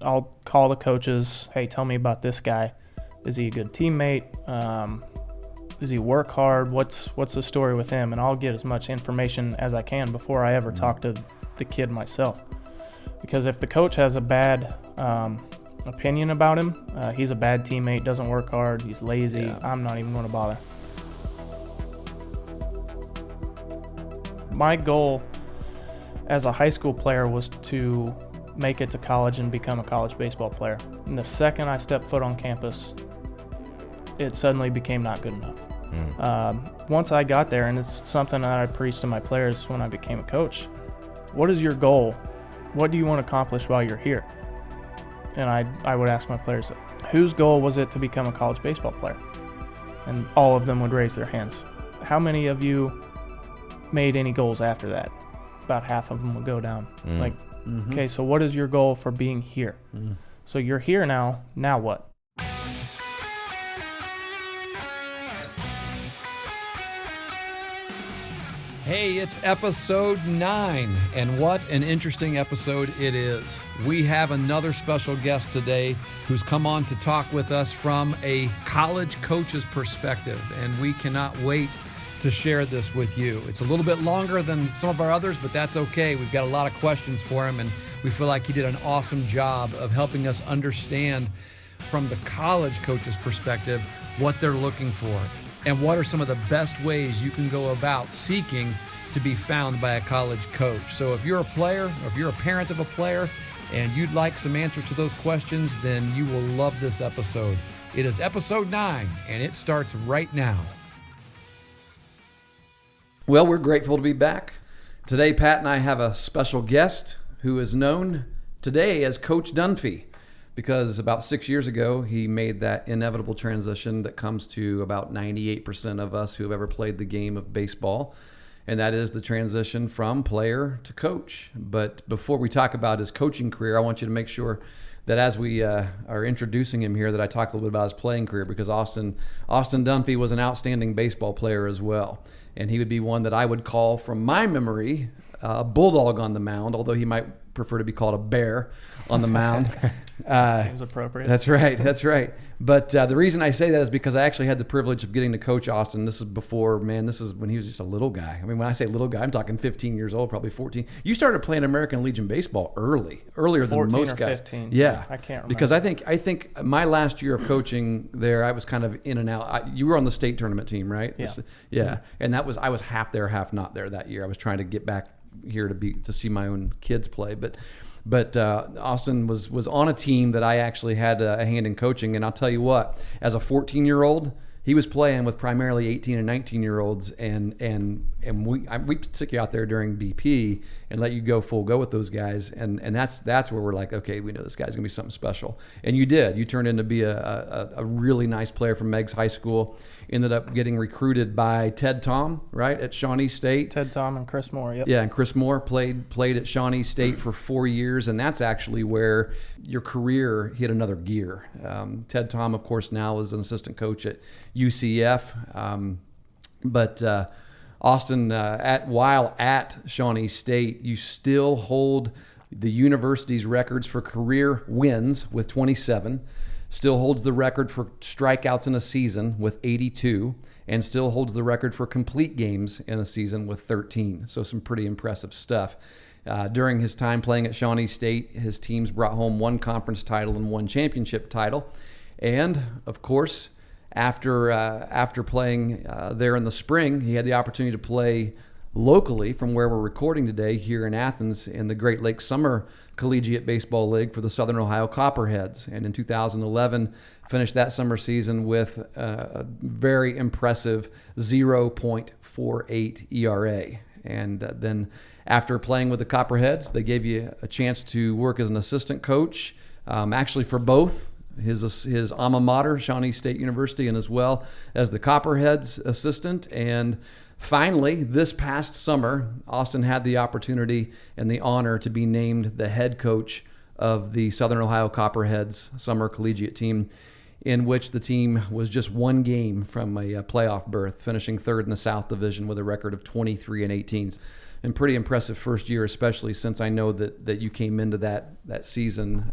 I'll call the coaches. Hey, tell me about this guy. Is he a good teammate? Does he work hard? What's the story with him? And I'll get as much information as I can before I ever talk to the kid myself. Because if the coach has a bad opinion about him, he's a bad teammate, doesn't work hard, he's lazy, I'm not even going to bother. My goal as a high school player was to make it to college and become a college baseball player. And the second I stepped foot on campus, it suddenly became not good enough. Once I got there, and it's something that I preached to my players when I became a coach, what is your goal? What do you want to accomplish while you're here? And I would ask my players, whose goal was it to become a college baseball player? And all of them would raise their hands. How many of you made any goals after that? About half of them would go down. Okay, so what is your goal for being here? So you're here now what? Hey, it's episode 9, and what an interesting episode it is. We have another special guest today who's come on to talk with us from a college coach's perspective, and we cannot wait to share this with you. It's a little bit longer than some of our others, but that's okay. We've got a lot of questions for him, and we feel like he did an awesome job of helping us understand from the college coach's perspective what they're looking for. And what are some of the best ways you can go about seeking to be found by a college coach? So if you're a player, or if you're a parent of a player, and you'd like some answers to those questions, then you will love this episode. It is episode 9, and it starts right now. Well, we're grateful to be back. Today, Pat and I have a special guest who is known today as Coach Dunfee, because about 6 years ago, he made that inevitable transition that comes to about 98% of us who have ever played the game of baseball, and that is the transition from player to coach. But before we talk about his coaching career, I want you to make sure that as we are introducing him here, that I talk a little bit about his playing career, because Austin Dunfee was an outstanding baseball player as well. And he would be one that I would call, from my memory, a bulldog on the mound, although he might prefer to be called a bear on the mound. Seems appropriate. That's right. But the reason I say that is because I actually had the privilege of getting to coach Austin. This is this is when he was just a little guy. I mean, when I say little guy, I'm talking 15 years old, probably 14. You started playing American Legion baseball earlier than most guys. 15. Yeah. I can't remember. Because I think my last year of coaching there, I was kind of in and out. You were on the state tournament team, right? Yeah. And I was half there, half not there that year. I was trying to get back here to see my own kids play, but Austin was on a team that I actually had a hand in coaching. And I'll tell you what, as a 14-year-old, he was playing with primarily 18 and 19-year-olds, and we stick you out there during BP and let you go full go with those guys, and that's where we're like, okay, we know this guy's gonna be something special. And you did. You turned into be a really nice player from Meigs High School. Ended up getting recruited by Ted Tom, right, at Shawnee State. Ted Tom and Chris Moore, yep. Yeah, and Chris Moore played at Shawnee State for 4 years, and that's actually where your career hit another gear. Ted Tom, of course, now is an assistant coach at UCF. But Austin, while at Shawnee State, you still hold the university's records for career wins with 27. Still holds the record for strikeouts in a season with 82, and still holds the record for complete games in a season with 13. So some pretty impressive stuff. During his time playing at Shawnee State, his teams brought home 1 conference title and 1 championship title. And, of course, after playing there in the spring, he had the opportunity to play locally from where we're recording today here in Athens in the Great Lakes Summer Collegiate Baseball League for the Southern Ohio Copperheads. And in 2011, finished that summer season with a very impressive 0.48 ERA. And then after playing with the Copperheads, they gave you a chance to work as an assistant coach, actually for both his alma mater, Shawnee State University, and as well as the Copperheads assistant. And finally, this past summer, Austin had the opportunity and the honor to be named the head coach of the Southern Ohio Copperheads summer collegiate team, in which the team was just 1 game from a playoff berth, finishing 3rd in the South Division with a record of 23-18. and pretty impressive first year, especially since I know that you came into that season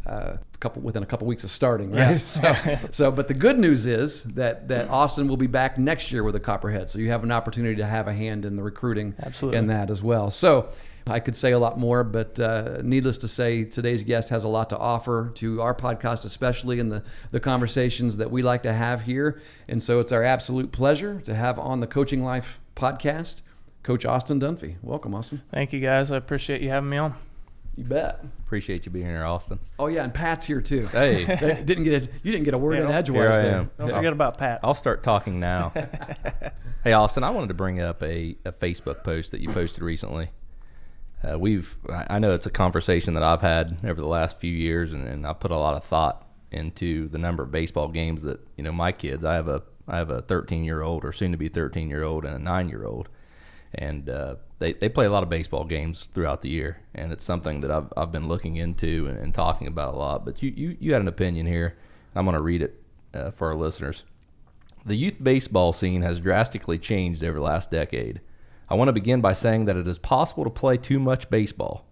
within a couple weeks of starting, right? Yeah. But the good news is that Austin will be back next year with the Copperheads, so you have an opportunity to have a hand in the recruiting in that as well. So I could say a lot more, but needless to say, today's guest has a lot to offer to our podcast, especially in the conversations that we like to have here. And so it's our absolute pleasure to have on the Coaching Life podcast, Coach Austin Dunfee. Welcome, Austin. Thank you, guys. I appreciate you having me on. You bet. Appreciate you being here, Austin. Oh yeah, and Pat's here too. Hey, you didn't get a word in edgewise here I there. am. Don't forget about Pat. I'll start talking now. Hey, Austin, I wanted to bring up a Facebook post that you posted recently. I know it's a conversation that I've had over the last few years, and I put a lot of thought into the number of baseball games that my kids. I have a 13-year-old or soon to be 13-year-old and a 9-year-old, and they play a lot of baseball games throughout the year, and it's something that I've been looking into and talking about a lot. But you had an opinion here. I'm going to read it for our listeners. The youth baseball scene has drastically changed over the last decade. I want to begin by saying that it is possible to play too much baseball.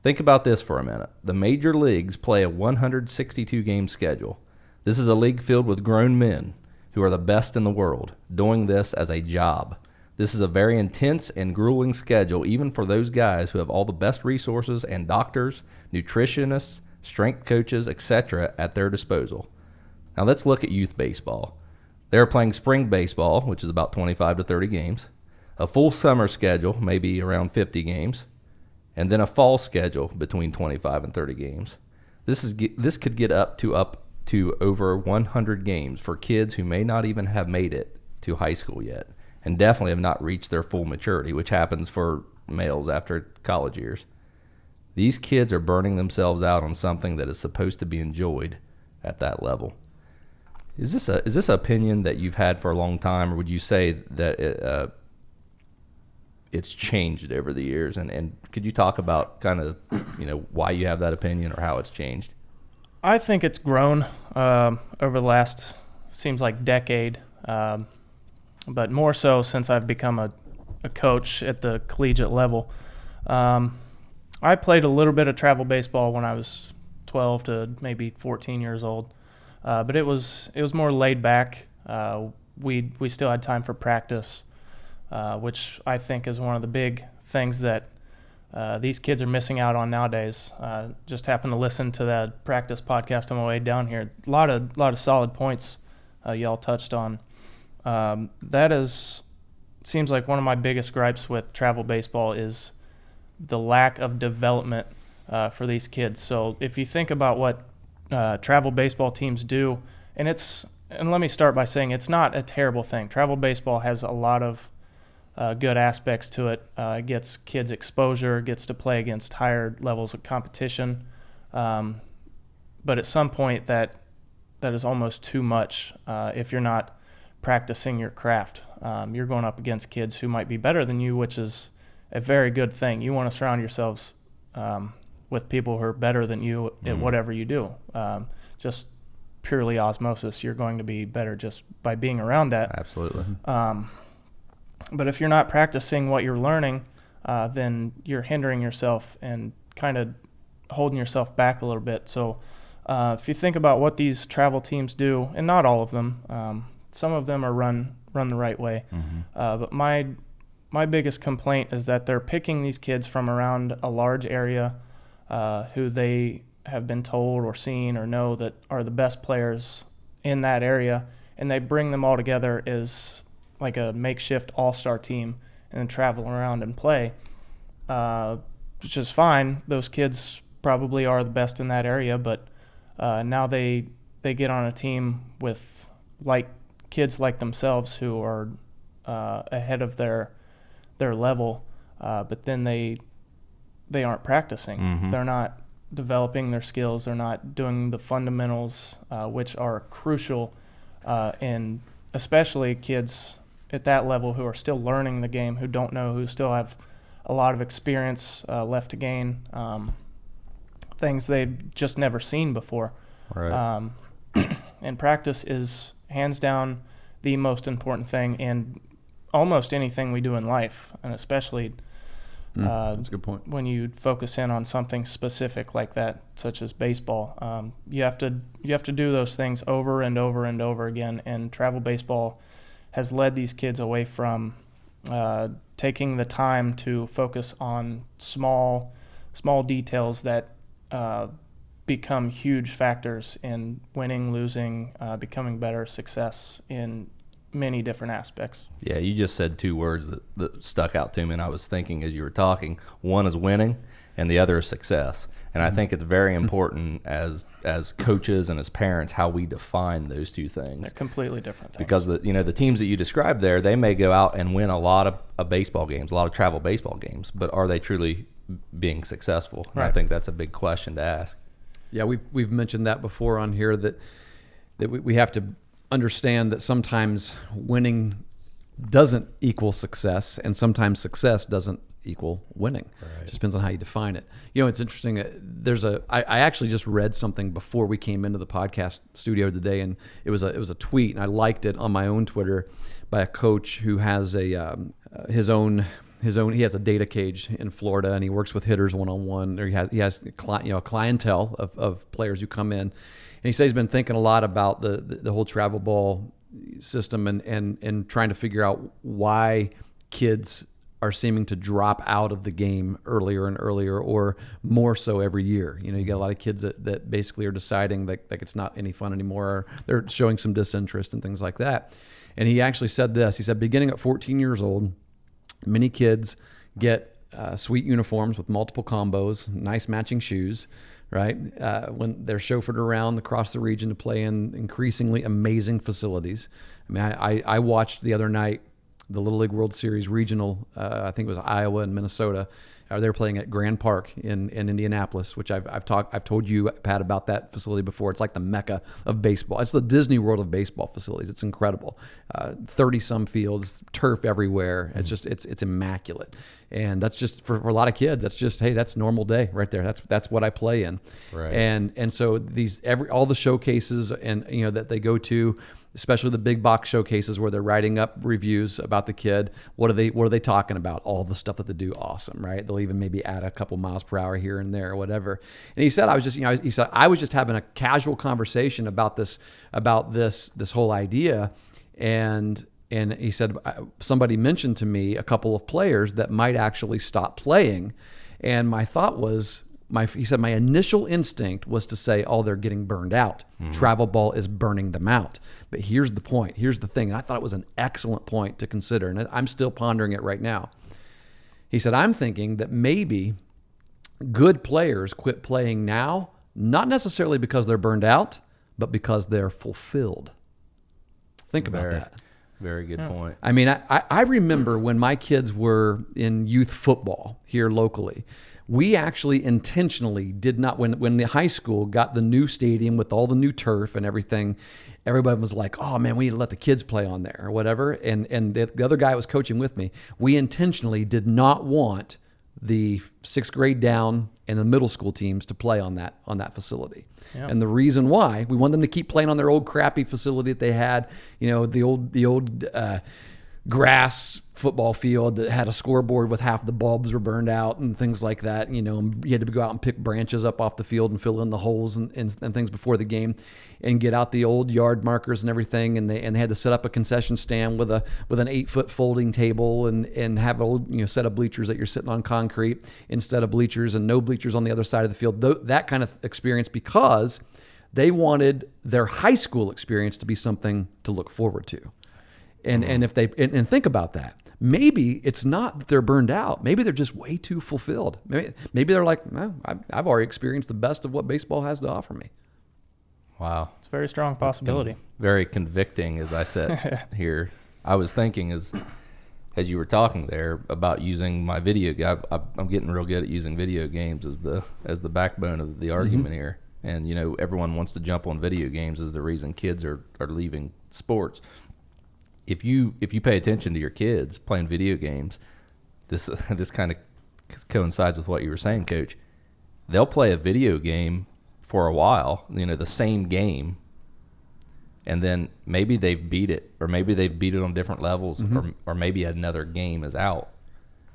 Think about this for a minute. The major leagues play a 162-game schedule. This is a league filled with grown men who are the best in the world, doing this as a job. This is a very intense and grueling schedule, even for those guys who have all the best resources and doctors, nutritionists, strength coaches, etc. at their disposal. Now let's look at youth baseball. They are playing spring baseball, which is about 25 to 30 games, a full summer schedule, maybe around 50 games, and then a fall schedule between 25 and 30 games. This could get up to over 100 games for kids who may not even have made it to high school yet, and definitely have not reached their full maturity, which happens for males after college years. These kids are burning themselves out on something that is supposed to be enjoyed at that level. Is this an opinion that you've had for a long time, or would you say that it's changed over the years? And could you talk about kind of why you have that opinion or how it's changed? I think it's grown over the last, seems like, decade, but more so since I've become a coach at the collegiate level. I played a little bit of travel baseball when I was 12 to maybe 14 years old, but it was more laid back. We still had time for practice, which I think is one of the big things that these kids are missing out on nowadays. Just happened to listen to that practice podcast on my way down here. A lot of solid points y'all touched on. Seems like one of my biggest gripes with travel baseball is the lack of development for these kids. So if you think about what travel baseball teams do, and let me start by saying it's not a terrible thing. Travel baseball has a lot of good aspects to it. It gets kids exposure, gets to play against higher levels of competition. But at some point that is almost too much if you're not practicing your craft. You're going up against kids who might be better than you, which is a very good thing. You want to surround yourselves with people who are better than you at whatever you do. Just purely osmosis, you're going to be better just by being around that. Absolutely. But if you're not practicing what you're learning, then you're hindering yourself and kind of holding yourself back a little bit. So if you think about what these travel teams do, and not all of them, some of them are run the right way. But my biggest complaint is that they're picking these kids from around a large area who they have been told or seen or know that are the best players in that area, and they bring them all together as like a makeshift all-star team and then travel around and play, which is fine. Those kids probably are the best in that area, but now they get on a team with kids like themselves who are ahead of their level, but then they aren't practicing. They're not developing their skills. They're not doing the fundamentals, which are crucial, and especially kids at that level who are still learning the game, who don't know, who still have a lot of experience left to gain, things they've just never seen before. Right. And practice is hands down the most important thing in almost anything we do in life, and especially That's a good point. When you focus in on something specific like that, such as baseball, you have to do those things over and over and over again. And travel baseball has led these kids away from taking the time to focus on small details that become huge factors in winning, losing, becoming better, success in many different aspects. Yeah, you just said two words that stuck out to me, and I was thinking as you were talking. One is winning, and the other is success. And I think it's very important as coaches and as parents how we define those two things. They're completely different things. Because the teams that you described there, they may go out and win a lot of baseball games, a lot of travel baseball games, but are they truly being successful? And right. I think that's a big question to ask. Yeah, we've mentioned that before on here that we have to understand that sometimes winning doesn't equal success, and sometimes success doesn't equal winning. Right. It just depends on how you define it. It's interesting. I actually just read something before we came into the podcast studio today, and it was a tweet, and I liked it on my own Twitter by a coach who has his own. He has a data cage in Florida, and he works with hitters one-on-one. Or he has a clientele of players who come in, and he says he's been thinking a lot about the whole travel ball system and trying to figure out why kids are seeming to drop out of the game earlier and earlier, or more so every year. You got a lot of kids that basically are deciding that it's not any fun anymore, or they're showing some disinterest and things like that. And he actually said this. He said, beginning at 14 years old, many kids get sweet uniforms with multiple combos, nice matching shoes, right? When they're chauffeured around across the region to play in increasingly amazing facilities. I mean, I watched the other night the Little League World Series regional, I think it was Iowa and Minnesota. They're playing at Grand Park in Indianapolis, which I've told you, Pat, about that facility before. It's like the mecca of baseball. It's the Disney World of baseball facilities. It's incredible. 30-some fields, turf everywhere. It's just it's immaculate. And that's just for a lot of kids. That's just, hey, that's normal day right there. That's what I play in. Right. And so all the showcases and that they go to, especially the big box showcases where they're writing up reviews about the kid. What are they talking about? All the stuff that they do, awesome, right? They'll even maybe add a couple miles per hour here and there or whatever. And he said, I was just having a casual conversation about this whole idea, and he said somebody mentioned to me a couple of players that might actually stop playing, and my thought was. He said my initial instinct was to say, oh, they're getting burned out. Mm-hmm. Travel ball is burning them out. But here's the point. Here's the thing. And I thought it was an excellent point to consider. And I'm still pondering it right now. He said, I'm thinking that maybe good players quit playing now, not necessarily because they're burned out, but because they're fulfilled. Think about that. Very good point. I mean, I remember when my kids were in youth football here locally, we actually intentionally did not, when the high school got the new stadium with all the new turf and everything, everybody was like, oh man, we need to let the kids play on there or whatever. And the other guy was coaching with me. We intentionally did not want the 6th grade down and the middle school teams to play on that facility. Yep. And the reason why, we want them to keep playing on their old crappy facility that they had, the old grass football field that had a scoreboard with half the bulbs were burned out and things like that. And you had to go out and pick branches up off the field and fill in the holes and things before the game, and get out the old yard markers and everything. And they had to set up a concession stand with an 8-foot folding table and have a set of bleachers that you're sitting on concrete instead of bleachers, and no bleachers on the other side of the field. That kind of experience, because they wanted their high school experience to be something to look forward to. And if they think about that, maybe it's not that they're burned out. Maybe they're just way too fulfilled. Maybe they're like, I've already experienced the best of what baseball has to offer me. Wow. It's a very strong possibility. Very convicting as I sat here. I was thinking as you were talking there about using my video game. I'm getting real good at using video games as the backbone of the argument here. And, everyone wants to jump on video games as the reason kids are leaving sports. If you pay attention to your kids playing video games, this kind of coincides with what you were saying, Coach. They'll play a video game for a while, the same game, and then maybe they've beat it, or maybe they've beat it on different levels, or maybe another game is out.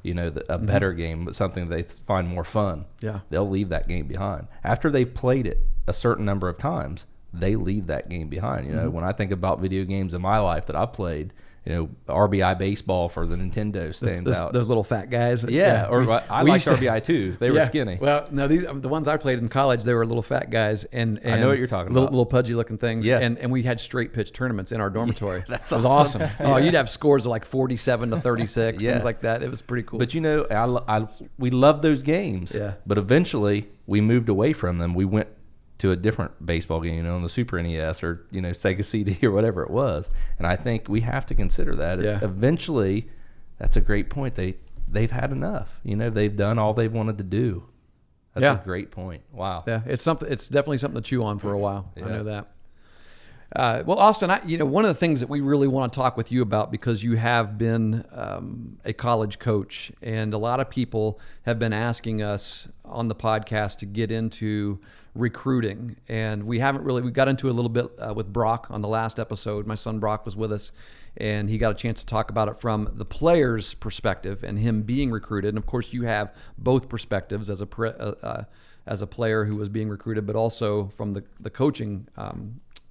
a better game, but something they find more fun, they'll leave that game behind. After they've played it a certain number of times, they leave that game behind. When I think about video games in my life that I've played, RBI baseball for the Nintendo stands out. Those little fat guys. Yeah, or I liked RBI too. They were skinny. Well, no, the ones I played in college, they were little fat guys, and I know what you're talking about. Little pudgy looking things. Yeah. And we had straight pitch tournaments in our dormitory. Yeah, that's it was awesome. Oh, you'd have scores of like 47 to 36, things like that. It was pretty cool. But we loved those games. Yeah. But eventually we moved away from them. We went to a different baseball game, on the Super NES or Sega CD or whatever it was. And I think we have to consider that. Yeah. Eventually, that's a great point. They've had enough. They've done all they've wanted to do. That's a great point. Wow. Yeah, it's definitely something to chew on for a while. Yeah. I know that. Well, Austin, one of the things that we really want to talk with you about, because you have been a college coach, and a lot of people have been asking us on the podcast to get into recruiting, and we got into a little bit with Brock on the last episode. My son Brock was with us, and he got a chance to talk about it from the player's perspective and him being recruited. And of course, you have both perspectives as a player who was being recruited, but also from the coaching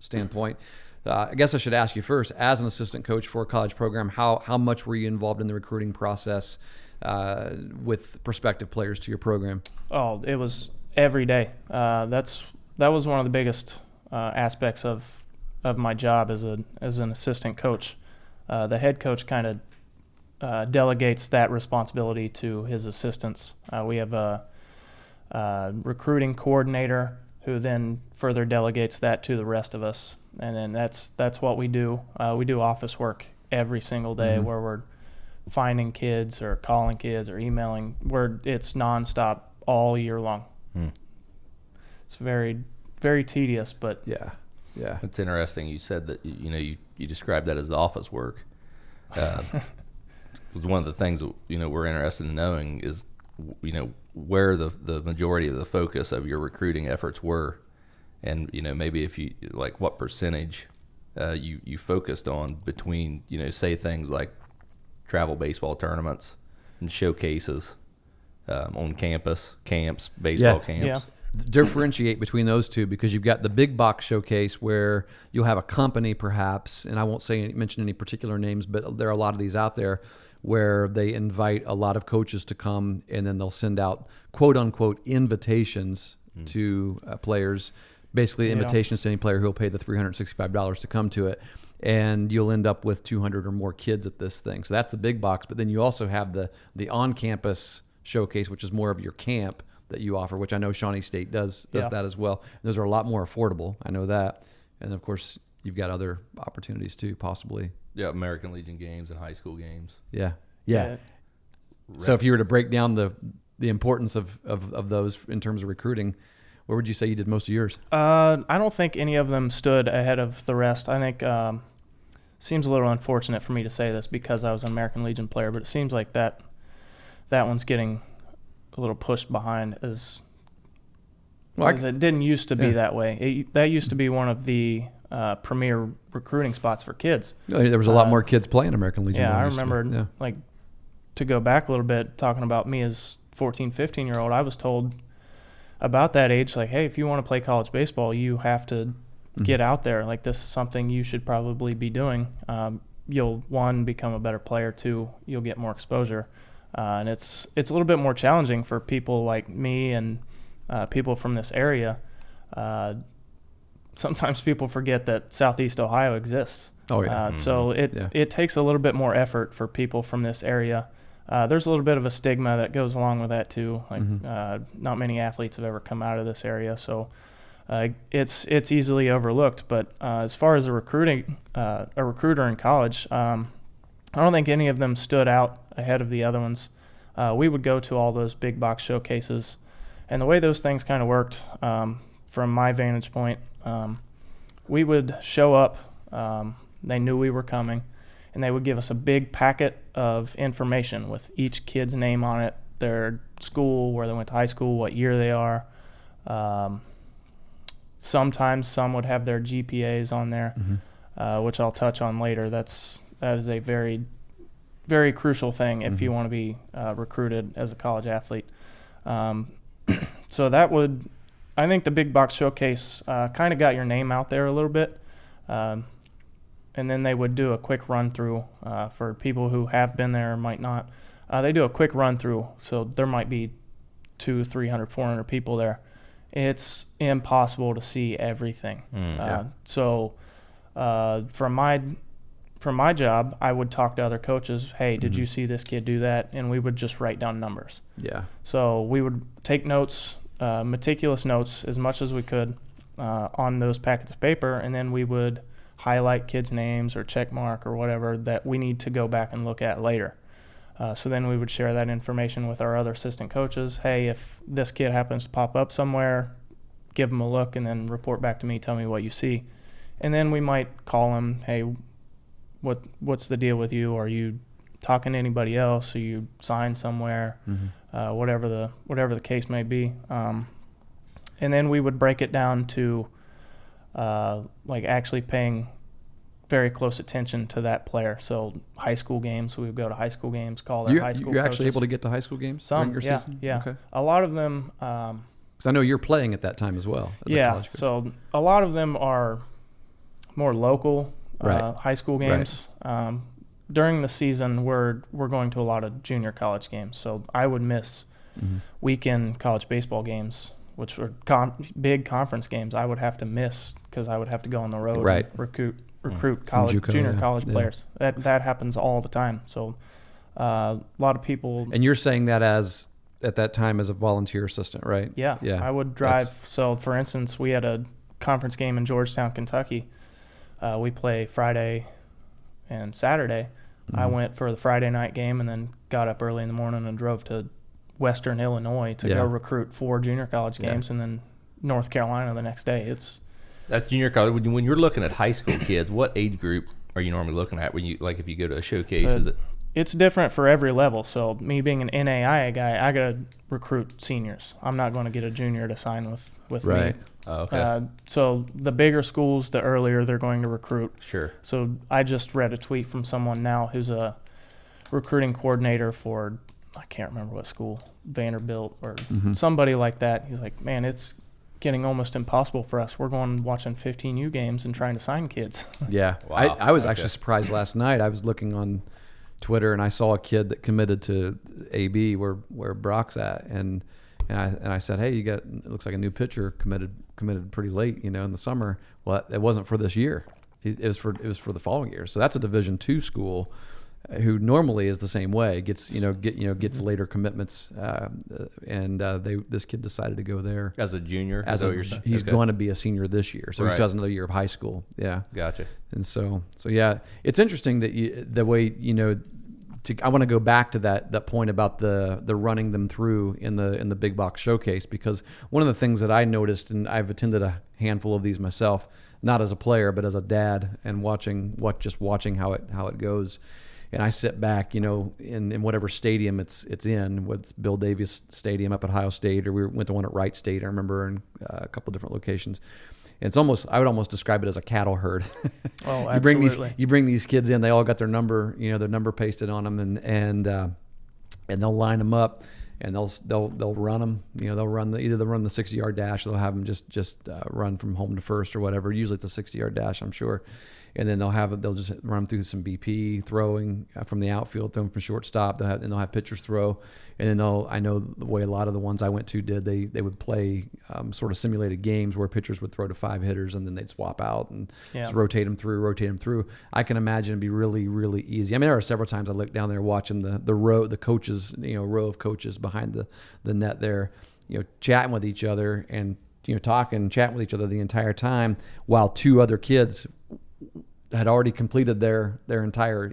standpoint. I guess I should ask you first, as an assistant coach for a college program, how much were you involved in the recruiting process with prospective players to your program? Oh, it was every day. That was one of the biggest aspects of my job as an assistant coach. The head coach kind of delegates that responsibility to his assistants. We have a recruiting coordinator who then further delegates that to the rest of us, and then that's what we do. We do office work every single day, where we're finding kids or calling kids or emailing. It's nonstop all year long. It's very, very tedious, but yeah. It's interesting. You said that you described that as office work. One of the things that we're interested in knowing is where the majority of the focus of your recruiting efforts were, and maybe if you like what percentage you focused on between say things like travel baseball tournaments and showcases on campus, camps, baseball camps. Yeah. Differentiate between those two, because you've got the big box showcase where you'll have a company perhaps, and I won't mention any particular names, but there are a lot of these out there where they invite a lot of coaches to come, and then they'll send out quote unquote invitations to players, basically invitations to any player who will pay the $365 to come to it. And you'll end up with 200 or more kids at this thing. So that's the big box. But then you also have the on-campus showcase, which is more of your camp that you offer, which I know Shawnee State does that as well. And those are a lot more affordable. I know that. And of course, you've got other opportunities too, possibly. Yeah, American Legion games and high school games. Yeah. So if you were to break down the importance of those in terms of recruiting, where would you say you did most of yours? I don't think any of them stood ahead of the rest. I think seems a little unfortunate for me to say this because I was an American Legion player, but it seems like that one's getting a little pushed behind as it didn't used to be that way. That used to be one of the premier recruiting spots for kids. There was a lot more kids playing American Legion. Yeah, I remember like to go back a little bit, talking about me as 14, 15-year-old, I was told about that age, like, hey, if you want to play college baseball, you have to get out there. Like, this is something you should probably be doing. You'll, one, become a better player. Two, you'll get more exposure. And it's a little bit more challenging for people like me and people from this area. Sometimes people forget that Southeast Ohio exists. Oh, yeah. So it takes a little bit more effort for people from this area. There's a little bit of a stigma that goes along with that too. Like not many athletes have ever come out of this area, so it's easily overlooked. But as far as a recruiter in college, I don't think any of them stood out ahead of the other ones. We would go to all those big box showcases, and the way those things kind of worked, from my vantage point, we would show up. They knew we were coming, and they would give us a big packet of information with each kid's name on it, their school, where they went to high school, what year they are. Sometimes some would have their GPAs on there, which I'll touch on later. That is a very, very crucial thing if you want to be recruited as a college athlete. So that would, I think the big box showcase kind of got your name out there a little bit. And then they would do a quick run through for people who have been there or might not. They do a quick run through, so there might be 200, 300, 400 people there. It's impossible to see everything. So from my job, I would talk to other coaches. Hey, did you see this kid do that? And we would just write down numbers. Yeah. So we would take notes, meticulous notes, as much as we could on those packets of paper, and then we would highlight kids' names or check mark or whatever that we need to go back and look at later. So then we would share that information with our other assistant coaches. Hey, if this kid happens to pop up somewhere, give them a look and then report back to me, tell me what you see. And then we might call them, hey, what's the deal with you? Are you talking to anybody else? Are you signed somewhere? Whatever the case may be. And then we would break it down to like actually paying very close attention to that player. So high school games, we would go to high school games, call their high school You're coaches. actually able to get to high school games during your season? Yeah. Okay. A lot of them. Because I know you're playing at that time as well. As a college coach. So a lot of them are more local high school games. Right. During the season, we're going to a lot of junior college games. So I would miss weekend college baseball games, which were big conference games. I would have to miss because I would have to go on the road and recruit junior college players. That happens all the time. So a lot of people. And you're saying that at that time as a volunteer assistant, right? Yeah. I would drive. So for instance, we had a conference game in Georgetown, Kentucky. We play Friday and Saturday. I went for the Friday night game and then got up early in the morning and drove to Western Illinois to go recruit 4 junior college games and then North Carolina the next day. That's junior college. When you're looking at high school kids, what age group are you normally looking at when you, like, if you go to a showcase? So it's different for every level. So me being an NAIA guy, I got to recruit seniors. I'm not going to get a junior to sign with me. Oh, okay. So the bigger schools, the earlier they're going to recruit. Sure. So I just read a tweet from someone now who's a recruiting coordinator for, I can't remember what school, Vanderbilt or somebody like that. He's like, man, it's getting almost impossible for us. We're going watching 15U games and trying to sign kids. Yeah. Wow. I was actually surprised last night. I was looking on Twitter and I saw a kid that committed to AB where Brock's at, and I said, hey, it looks like a new pitcher committed pretty late, in the summer. Well, it wasn't for this year. It was for the following year. So that's a Division II school who normally is the same way, gets later commitments, and this kid decided to go there as a junior. He's going to be a senior this year, so he still has another year of high school. Yeah, gotcha. And so yeah, it's interesting that the way I want to go back to that point about the running them through in the big box showcase, because one of the things that I noticed, and I've attended a handful of these myself, not as a player but as a dad, and watching how it goes. And I sit back, in whatever stadium it's in, whether it's Bill Davis Stadium up at Ohio State, or we went to one at Wright State, I remember, in a couple different locations. And I would almost describe it as a cattle herd. Oh, absolutely. You bring these kids in, they all got their number, their number pasted on them, and they'll line them up, and they'll run them. They'll run the 60-yard dash. They'll have them just run from home to first or whatever. Usually it's a 60-yard dash, I'm sure. And then they'll just run through some BP throwing from the outfield, throwing from shortstop. They'll have pitchers throw, and then I know the way a lot of the ones I went to did. They would play sort of simulated games where pitchers would throw to 5 hitters, and then they'd swap out and just rotate them through. I can imagine it'd be really, really easy. I mean, there are several times I looked down there watching the coaches, row of coaches behind the net there, chatting with each other and chatting with each other the entire time, while 2 other kids had already completed their entire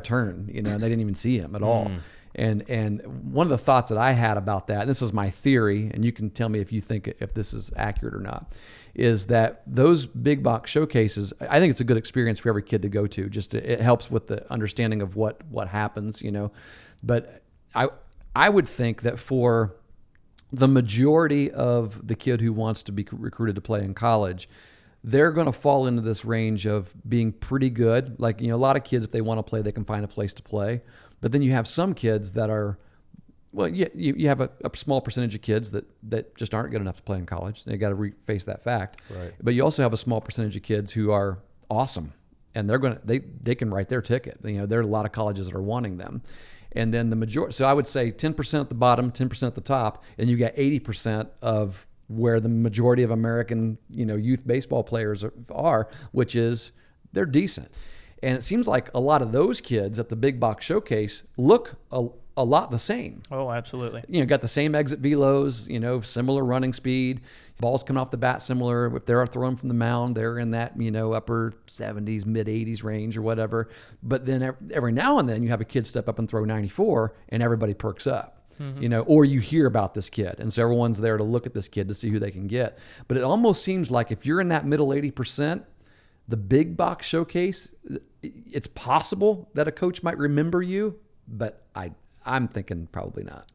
turn, and they didn't even see him at all. And one of the thoughts that I had about that, and this is my theory, and you can tell me if you think if this is accurate or not, is that those big box showcases, I think it's a good experience for every kid to go to. It helps with the understanding of what happens, But I would think that for the majority of the kid who wants to be recruited to play in college, they're going to fall into this range of being pretty good. Like, a lot of kids, if they want to play, they can find a place to play. But then you have some kids that are, well, you have a small percentage of kids that just aren't good enough to play in college. They got to face that fact. Right. But you also have a small percentage of kids who are awesome, and they can write their ticket. There are a lot of colleges that are wanting them. And then the majority, so I would say 10% at the bottom, 10% at the top, and you got 80% of where the majority of American, youth baseball players are, which is they're decent. And it seems like a lot of those kids at the big box showcase look a lot the same. Oh, absolutely. Got the same exit velos, similar running speed, balls coming off the bat similar. If they're throwing from the mound, they're in that, upper 70s, mid 80s range or whatever. But then every now and then you have a kid step up and throw 94 and everybody perks up. Or you hear about this kid. And so everyone's there to look at this kid to see who they can get. But it almost seems like if you're in that middle 80%, the big box showcase, it's possible that a coach might remember you, but I'm thinking probably not.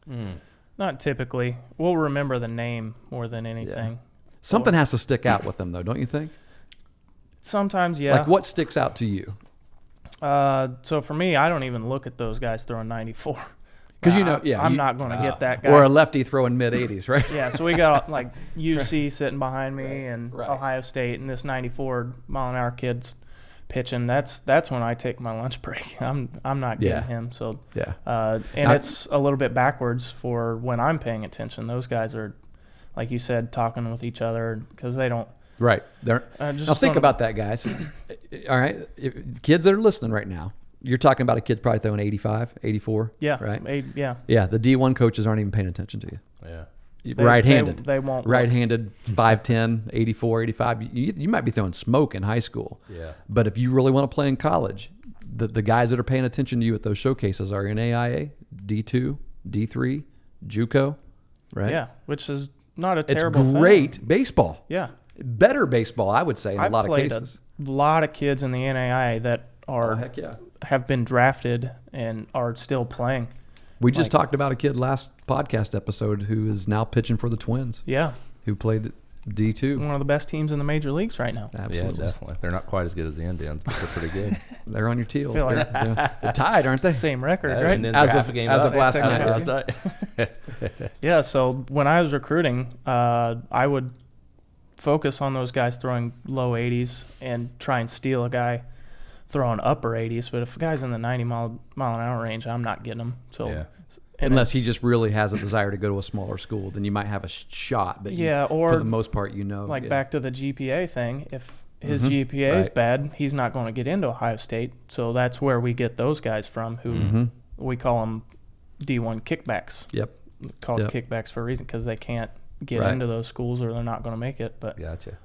Not typically. We'll remember the name more than anything. Yeah. Something has to stick out with them, though, don't you think? Sometimes, yeah. Like, what sticks out to you? So for me, I don't even look at those guys throwing 94. Because I'm not going to get that guy. Or a lefty throwing mid 80s, right? Yeah, so we got like UC sitting behind me and Right. Ohio State, and this 94 mile an hour kid's pitching. That's when I take my lunch break. I'm not getting him. So it's a little bit backwards for when I'm paying attention. Those guys are, like you said, talking with each other because they don't. Right. Now think about that, guys. All right, kids that are listening right now. You're talking about a kid probably throwing 85, 84. Yeah. Right. Yeah. Yeah. The D1 coaches aren't even paying attention to you. Yeah. Right-handed. They won't. Right-handed, 5'10", 84, 85. You might be throwing smoke in high school. Yeah. But if you really want to play in college, the guys that are paying attention to you at those showcases are in AIA, D2, D3, JUCO, right? Yeah, which is not a terrible It's great baseball. Yeah. Better baseball, I would say, in a lot of cases. A lot of kids in the NAIA that are Heck yeah. have been drafted and are still playing. We just talked about a kid last podcast episode who is now pitching for the Twins. Yeah. Who played D2. One of the best teams in the major leagues right now. Absolutely. Yeah, definitely. They're not quite as good as the Indians, but they're pretty good. They're on your teal. Feel like They're tied, aren't they? Same record, The right? Indians As are half of- a game as up. of last Technically. night. Yeah, so when I was recruiting, I would focus on those guys throwing low 80s and try and steal a guy throwing upper 80s. But if a guy's in the 90 mile an hour range, I'm not getting him. So Yeah. Unless he just really has a desire to go to a smaller school, then you might have a shot. But or for the most part, back to the GPA thing. If his GPA is Right. bad, he's not going to get into Ohio State. So that's where we get those guys from, who we call them D1 kickbacks. Yep. Called Yep. kickbacks for a reason, because they can't get Right. into those schools or they're not going to make it. But Gotcha.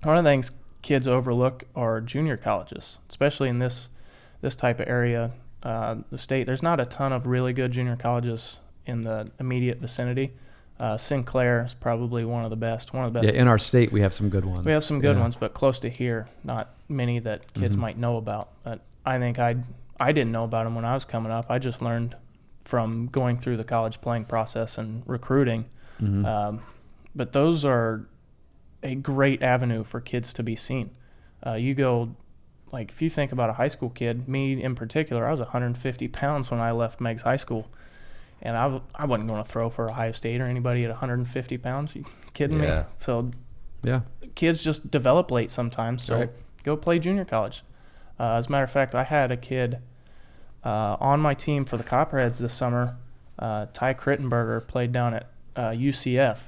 one of the things kids overlook are junior colleges, especially in this type of area. The state, there's not a ton of really good junior colleges in the immediate vicinity. Sinclair is probably one of the best. Yeah, in our state, we have some good ones. We have some good ones, but close to here, not many that kids might know about. But I think I didn't know about them when I was coming up. I just learned from going through the college playing process and recruiting. But those are a great avenue for kids to be seen. You go, like, if you think about a high school kid, me in particular, I was 150 pounds when I left Meigs High School. And I wasn't going to throw for Ohio State or anybody at 150 pounds. You kidding me? So kids just develop late sometimes. So go play junior college. As a matter of fact, I had a kid on my team for the Copperheads this summer. Ty Crittenberger played down at UCF.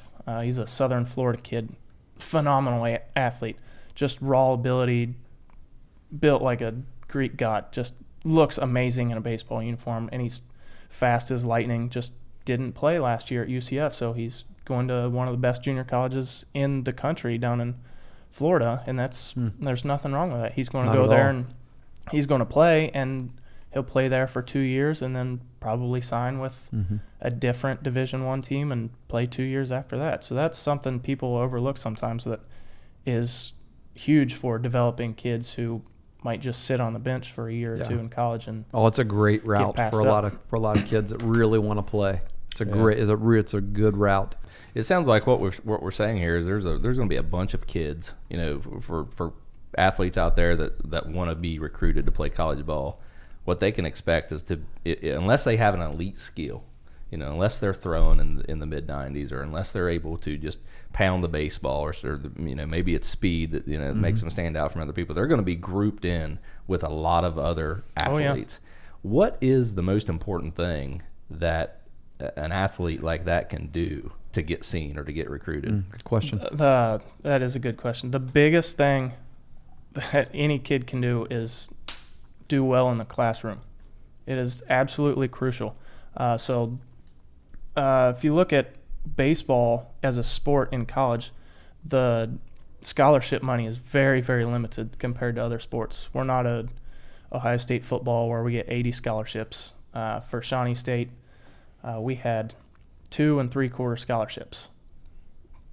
He's a Southern Florida kid. Phenomenal athlete. Just raw ability, built like a Greek god. Just looks amazing in a baseball uniform, and he's fast as lightning. Just didn't play last year at UCF, so he's going to one of the best junior colleges in the country down in Florida, and there's nothing wrong with that. He's going to go there and he's going to play, and he'll play there for 2 years and then probably sign with a different Division I team and play 2 years after that. So that's something people overlook sometimes that is huge for developing kids who might just sit on the bench for a year or two in college. And it's a great route passed for a lot of kids that really want to play. It's a good route. It sounds like what we're saying here is there's going to be a bunch of kids, for athletes out there that want to be recruited to play college ball. What they can expect is unless they have an elite skill, unless they're throwing in the mid 90s, or unless they're able to just pound the baseball, or maybe it's speed that makes them stand out from other people. They're going to be grouped in with a lot of other athletes. Oh, yeah. What is the most important thing that an athlete like that can do to get seen or to get recruited? Good question. That is a good question. The biggest thing that any kid can do is do well in the classroom. It is absolutely crucial. So if you look at baseball as a sport in college, the scholarship money is very, very limited compared to other sports. We're not a Ohio State football where we get 80 scholarships. For Shawnee State, we had 2 3/4 scholarships.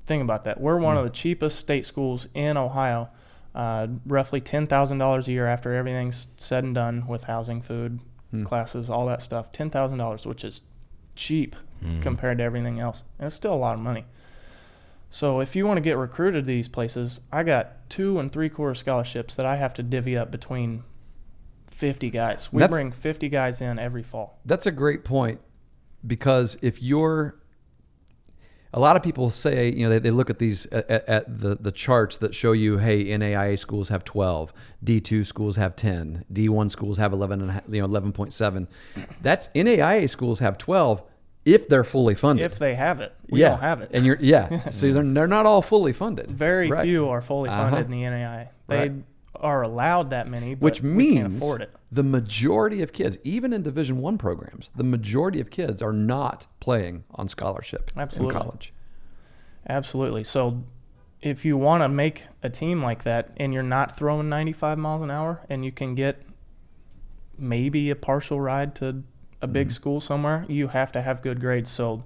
Think about that. We're one of the cheapest state schools in Ohio, roughly $10,000 a year after everything's said and done with housing, food, classes, all that stuff. $10,000, which is cheap compared to everything else. And it's still a lot of money. So if you want to get recruited to these places, I got 2 3/4 scholarships that I have to divvy up between 50 guys. We bring 50 guys in every fall. That's a great point, because a lot of people say, they look at these at the charts that show you, hey, NAIA schools have 12, D2 schools have 10, D1 schools have 11.7. That's NAIA schools have 12 if they're fully funded. If they have it. We don't have it. And so they're not all fully funded. Very few are fully funded in the NAIA. They are allowed that many, but which means we can't afford it. The majority of kids, even in Division I programs, the majority of kids are not playing on scholarship in college. Absolutely. So if you want to make a team like that and you're not throwing 95 miles an hour and you can get maybe a partial ride to a big school somewhere, you have to have good grades. So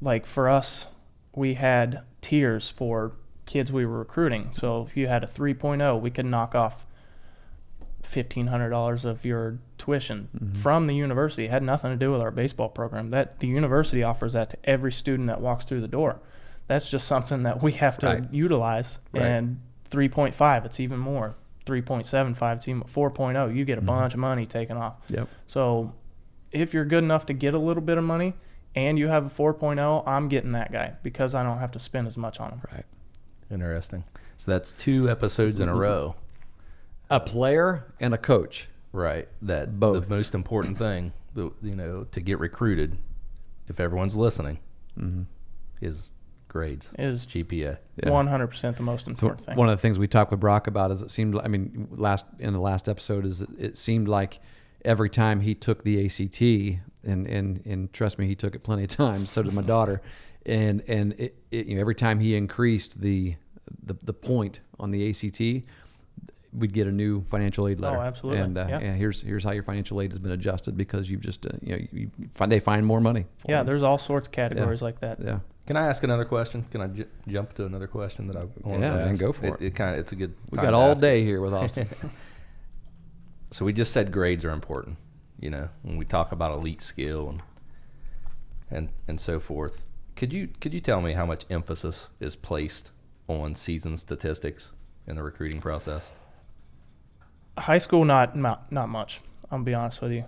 like for us, we had tiers for kids we were recruiting. So if you had a 3.0, we could knock off $1,500 of your tuition from the university. It had nothing to do with our baseball program. That the university offers that to every student that walks through the door. That's just something that we have to utilize. And 3.5, it's even more. 3.75, it's even 4.0. You get a bunch of money taken off. Yep. So if you're good enough to get a little bit of money and you have a 4.0, I'm getting that guy because I don't have to spend as much on him. Right. Interesting. So that's 2 episodes in a row. A player and a coach. Right. That both. The most important thing, to get recruited, if everyone's listening, is grades. Is GPA. 100% the most important thing. One of the things we talked with Brock about is it seemed like, in the last episode, is it seemed like every time he took the ACT, and trust me, he took it plenty of times. So did my daughter, and every time he increased the point on the ACT, we'd get a new financial aid letter. Oh, absolutely. And here's how your financial aid has been adjusted because you've just they find more money. Yeah, there's all sorts of categories like that. Yeah. Can I ask another question? Can I jump to another question that I want to ask? Man, go for it. It's a good. We got all day here with Austin. So we just said grades are important. When we talk about elite skill and so forth. Could you tell me how much emphasis is placed on season statistics in the recruiting process? High school, not much. I'll be honest with you.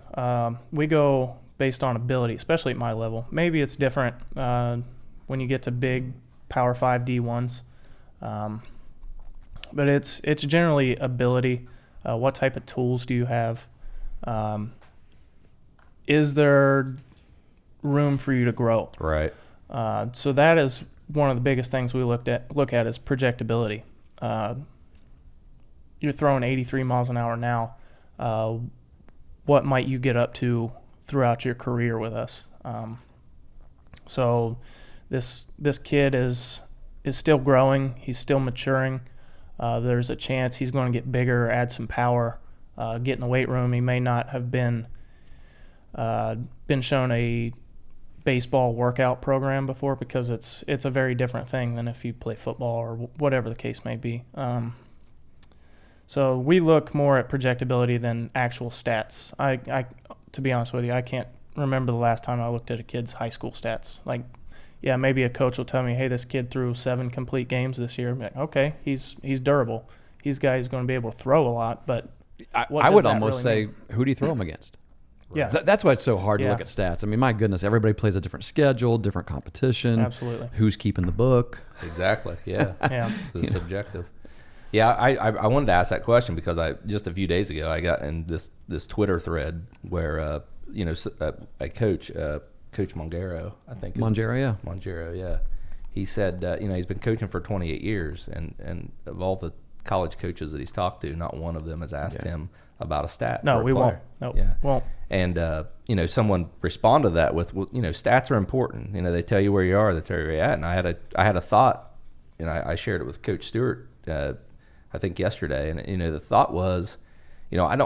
We go based on ability, especially at my level. Maybe it's different when you get to big Power 5 D1s, but it's generally ability. What type of tools do you have? Is there room for you to grow? Right. So that is one of the biggest things we look at is projectability. You're throwing 83 miles an hour now. What might you get up to throughout your career with us? So this kid is still growing. He's still maturing. There's a chance he's going to get bigger, add some power, get in the weight room. He may not have been shown a baseball workout program before because it's a very different thing than if you play football or whatever the case may be. So we look more at projectability than actual stats. I to be honest with you, I can't remember the last time I looked at a kid's high school stats. Like, yeah, maybe a coach will tell me, hey, this kid threw 7 complete games this year. I'm like, okay, he's durable. He's a guy who's going to be able to throw a lot, but I would almost say, who do you throw him against? Yeah. That's why it's so hard to look at stats. I mean, my goodness, everybody plays a different schedule, different competition. Absolutely. Who's keeping the book? Exactly. Yeah. Yeah. It's subjective. Yeah, I wanted to ask that question because just a few days ago I got in this Twitter thread where a coach, Coach Mongero, I think. Mongero, yeah. He said he's been coaching for 28 years, and of all the college coaches that he's talked to, not one of them has asked him about a stat. No, for a we player. won't. No, yeah. won't. And someone responded to that with, stats are important. They tell you where you are, they tell you where you're at. And I had a thought, and I shared it with Coach Stewart, I think yesterday. And the thought was, I'm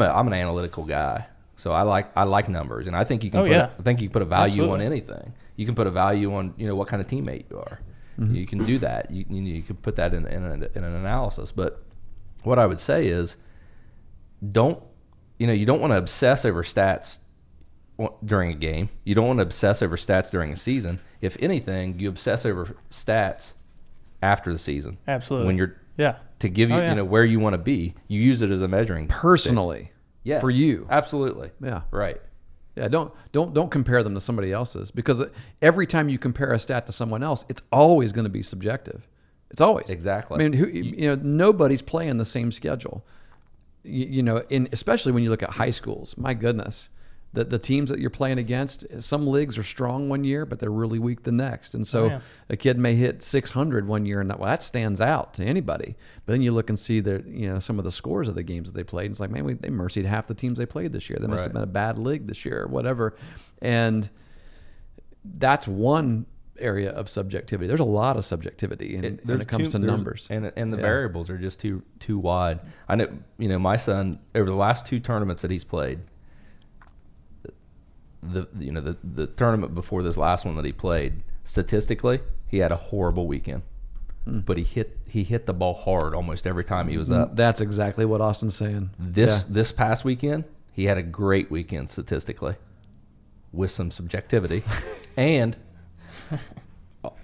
an analytical guy, so I like numbers, and I think you can. I think you can put a value Absolutely. on anything. You can put a value on what kind of teammate you are. Mm-hmm. You can do that. You can put that in an analysis. But what I would say is, you don't want to obsess over stats during a game. You don't want to obsess over stats during a season. If anything, you obsess over stats after the season. Absolutely. When you're Yeah. to give you where you want to be, you use it as a measuring Personally. Yes, for you. Absolutely. Yeah. Right. Yeah, don't compare them to somebody else's, because every time you compare a stat to someone else, it's always going to be subjective. It's always. Exactly. I mean, nobody's playing the same schedule. Especially when you look at high schools. My goodness, the teams that you're playing against, some leagues are strong one year, but they're really weak the next. And so a kid may hit 600 one year, and that stands out to anybody. But then you look and see some of the scores of the games that they played. And it's like, man, they mercied half the teams they played this year. They must have been a bad league this year or whatever. And that's one area of subjectivity. There's a lot of subjectivity when it comes to numbers. And the variables are just too wide. I know, my son, over the last 2 tournaments that he's played, the tournament before this last one that he played, statistically, he had a horrible weekend. But he hit the ball hard almost every time he was up. That's exactly what Austin's saying. This past weekend, he had a great weekend statistically, with some subjectivity, and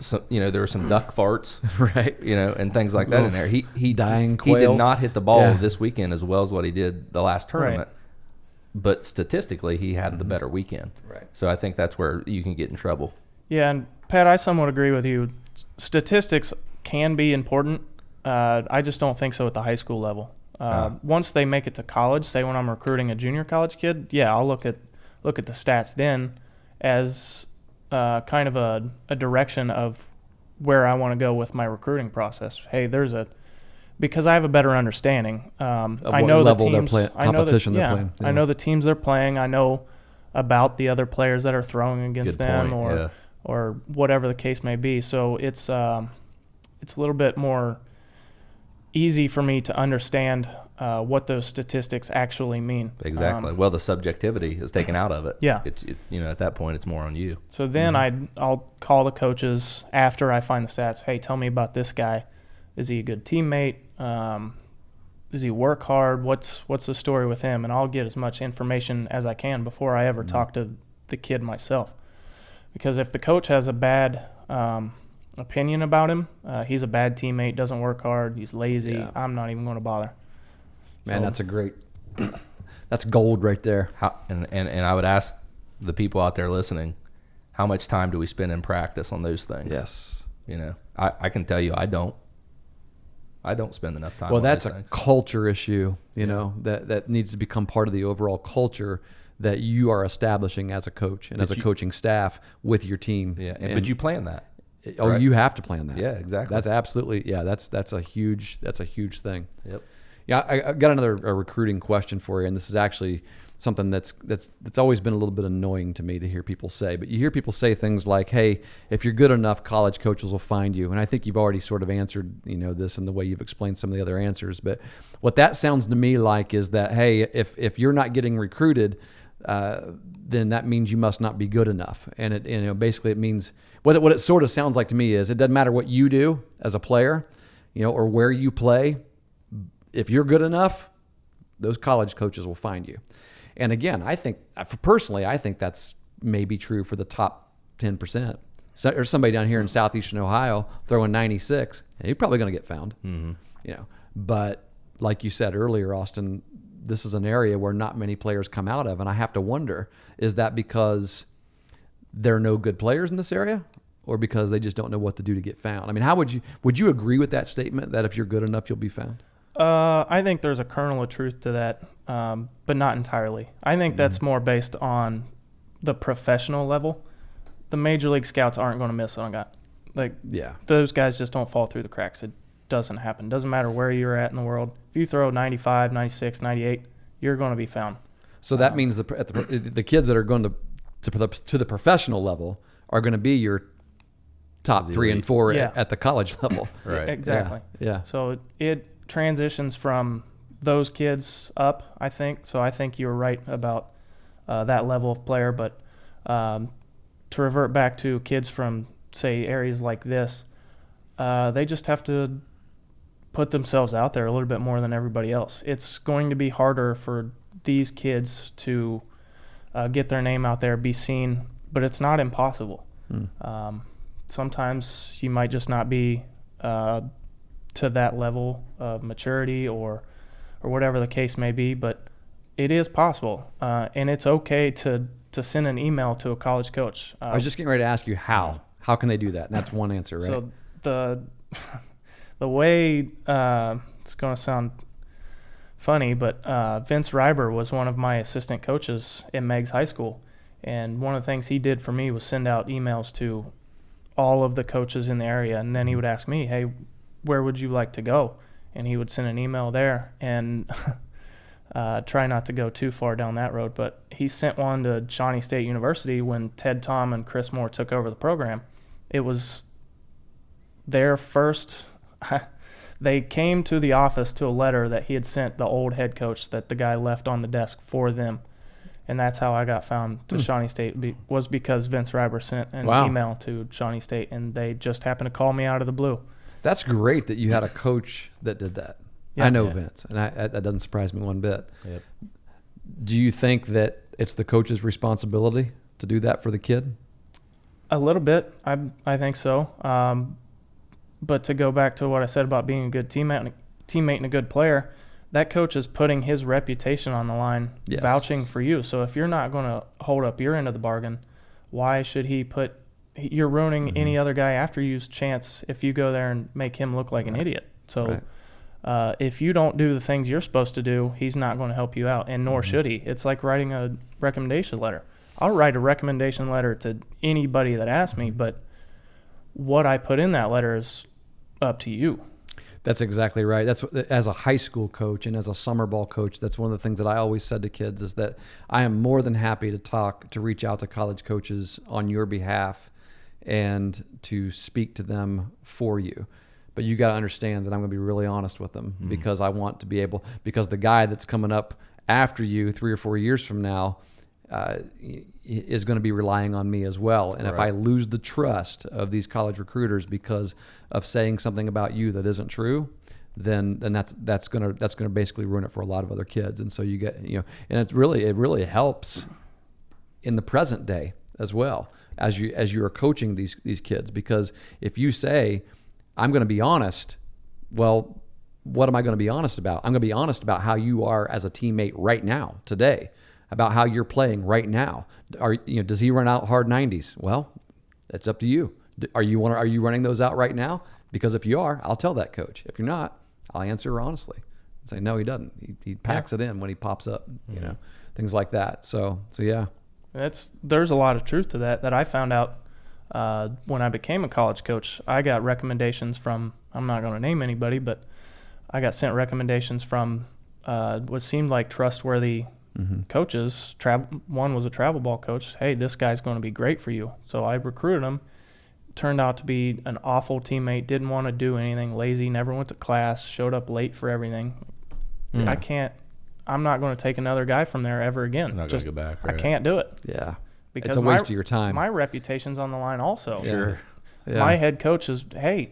so there were some duck farts, right? And things like that in there. He dying quails. He did not hit the ball this weekend as well as what he did the last tournament. Right. But statistically, he had the better weekend. Right. So I think that's where you can get in trouble. Yeah, and Pat, I somewhat agree with you. Statistics can be important. I just don't think so at the high school level. Once they make it to college, say when I'm recruiting a junior college kid, I'll look at the stats then as kind of a direction of where I want to go with my recruiting process. Hey, because I have a better understanding. I know the teams, competition they're playing. Yeah. I know the teams they're playing. I know about the other players that are throwing against them, or whatever the case may be. So it's a little bit more easy for me to understand what those statistics actually mean. Exactly. Well, the subjectivity is taken out of it. Yeah. At that point, it's more on you. So then I'll call the coaches after I find the stats. Hey, tell me about this guy. Is he a good teammate? Does he work hard? What's the story with him? And I'll get as much information as I can before I ever talk to the kid myself. Because if the coach has a bad opinion about him, he's a bad teammate, doesn't work hard, he's lazy, I'm not even going to bother. Man, that's gold right there. And I would ask the people out there listening, how much time do we spend in practice on those things? Yes. I can tell you I don't spend enough time. Well, that's a culture issue, that needs to become part of the overall culture that you are establishing as a coach and as a coaching staff with your team. Yeah, but you plan that. Oh, right? You have to plan that. Yeah, exactly. That's absolutely, that's a huge thing. Yep. Yeah, I got another recruiting question for you, and this is actually something that's always been a little bit annoying to me to hear people say. But you hear people say things like, "Hey, if you're good enough, college coaches will find you." And I think you've already sort of answered, this in the way you've explained some of the other answers. But what that sounds to me like is that, hey, if you're not getting recruited, then that means you must not be good enough. And it basically it means what it sort of sounds like to me is it doesn't matter what you do as a player, or where you play. If you're good enough, those college coaches will find you. And again, I think personally, I think that's maybe true for the top 10%. So, or somebody down here in southeastern Ohio throwing 96, you're probably going to get found. Mm-hmm. You know, but like you said earlier, Austin, this is an area where not many players come out of, and I have to wonder, is that because there are no good players in this area, or because they just don't know what to do to get found? I mean, how would you agree with that statement that if you're good enough, you'll be found? I think there's a kernel of truth to that, but not entirely. I think that's more based on the professional level. The major league scouts aren't going to miss on a guy. Like, those guys just don't fall through the cracks. It doesn't happen. Doesn't matter where you're at in the world. If you throw 95, 96, 98, you're going to be found. So that means the kids that are going to the professional level are going to be your top 3 and 4 at the college level. Right. Exactly. Yeah. So it transitions from those kids up, I think. So I think you're right about that level of player. But to revert back to kids from, say, areas like this, they just have to put themselves out there a little bit more than everybody else. It's going to be harder for these kids to get their name out there, be seen, but it's not impossible. Sometimes you might just not be to that level of maturity or whatever the case may be, but it is possible, and it's okay to send an email to a college coach. I was just getting ready to ask you how. How can they do that? And that's one answer, right? So the way it's going to sound funny, but Vince Reiber was one of my assistant coaches in Meigs High School, and one of the things he did for me was send out emails to all of the coaches in the area, and then he would ask me, hey, where would you like to go? And he would send an email there, and try not to go too far down that road, but he sent one to Shawnee State University when Ted Tom and Chris Moore took over the program. It was their first they came to the office to a letter that he had sent the old head coach that the guy left on the desk for them. And that's how I got found to Shawnee State, was because Vince Reiber sent an email to Shawnee State, and they just happened to call me out of the blue. That's great that you had a coach that did that. Yeah, I know Vince, and that doesn't surprise me one bit. Yep. Do you think that it's the coach's responsibility to do that for the kid? A little bit, I think so. But to go back to what I said about being a good teammate and a good player, that coach is putting his reputation on the line, vouching for you. So if you're not going to hold up your end of the bargain, why should he put – you're ruining any other guy after you's chance if you go there and make him look like an idiot. So if you don't do the things you're supposed to do, he's not going to help you out, and nor should he. It's like writing a recommendation letter. I'll write a recommendation letter to anybody that asks me, but what I put in that letter is up to you. That's exactly right. That's as a high school coach and as a summer ball coach, that's one of the things that I always said to kids is that I am more than happy to reach out to college coaches on your behalf and to speak to them for you. But you got to understand that I'm going to be really honest with them because I want to be able, because the guy that's coming up after you 3 or 4 years from now is going to be relying on me as well. And if I lose the trust of these college recruiters because of saying something about you that isn't true, then that's going to basically ruin it for a lot of other kids. And so you get, and it really helps in the present day as well as you are coaching these kids, because if you say, I'm going to be honest, well, what am I going to be honest about? I'm going to be honest about how you are as a teammate right now, today, about how you're playing right now. Does he run out hard 90s? Well, it's up to you. Are you running those out right now? Because if you are, I'll tell that coach. If you're not, I'll answer honestly and say, no, he doesn't. He packs it in when he pops up, things like that. So yeah. There's a lot of truth to that I found out when I became a college coach. I got recommendations from, I'm not going to name anybody, but I got sent recommendations from what seemed like trustworthy coaches. One was a travel ball coach. Hey, this guy's going to be great for you. So I recruited him. Turned out to be an awful teammate. Didn't want to do anything. Lazy. Never went to class. Showed up late for everything. I'm not going to take another guy from there ever again. Not going to go back. Right? I can't do it. Yeah. Because it's a waste of your time. My reputation's on the line also. Sure. Yeah. My head coach is, hey,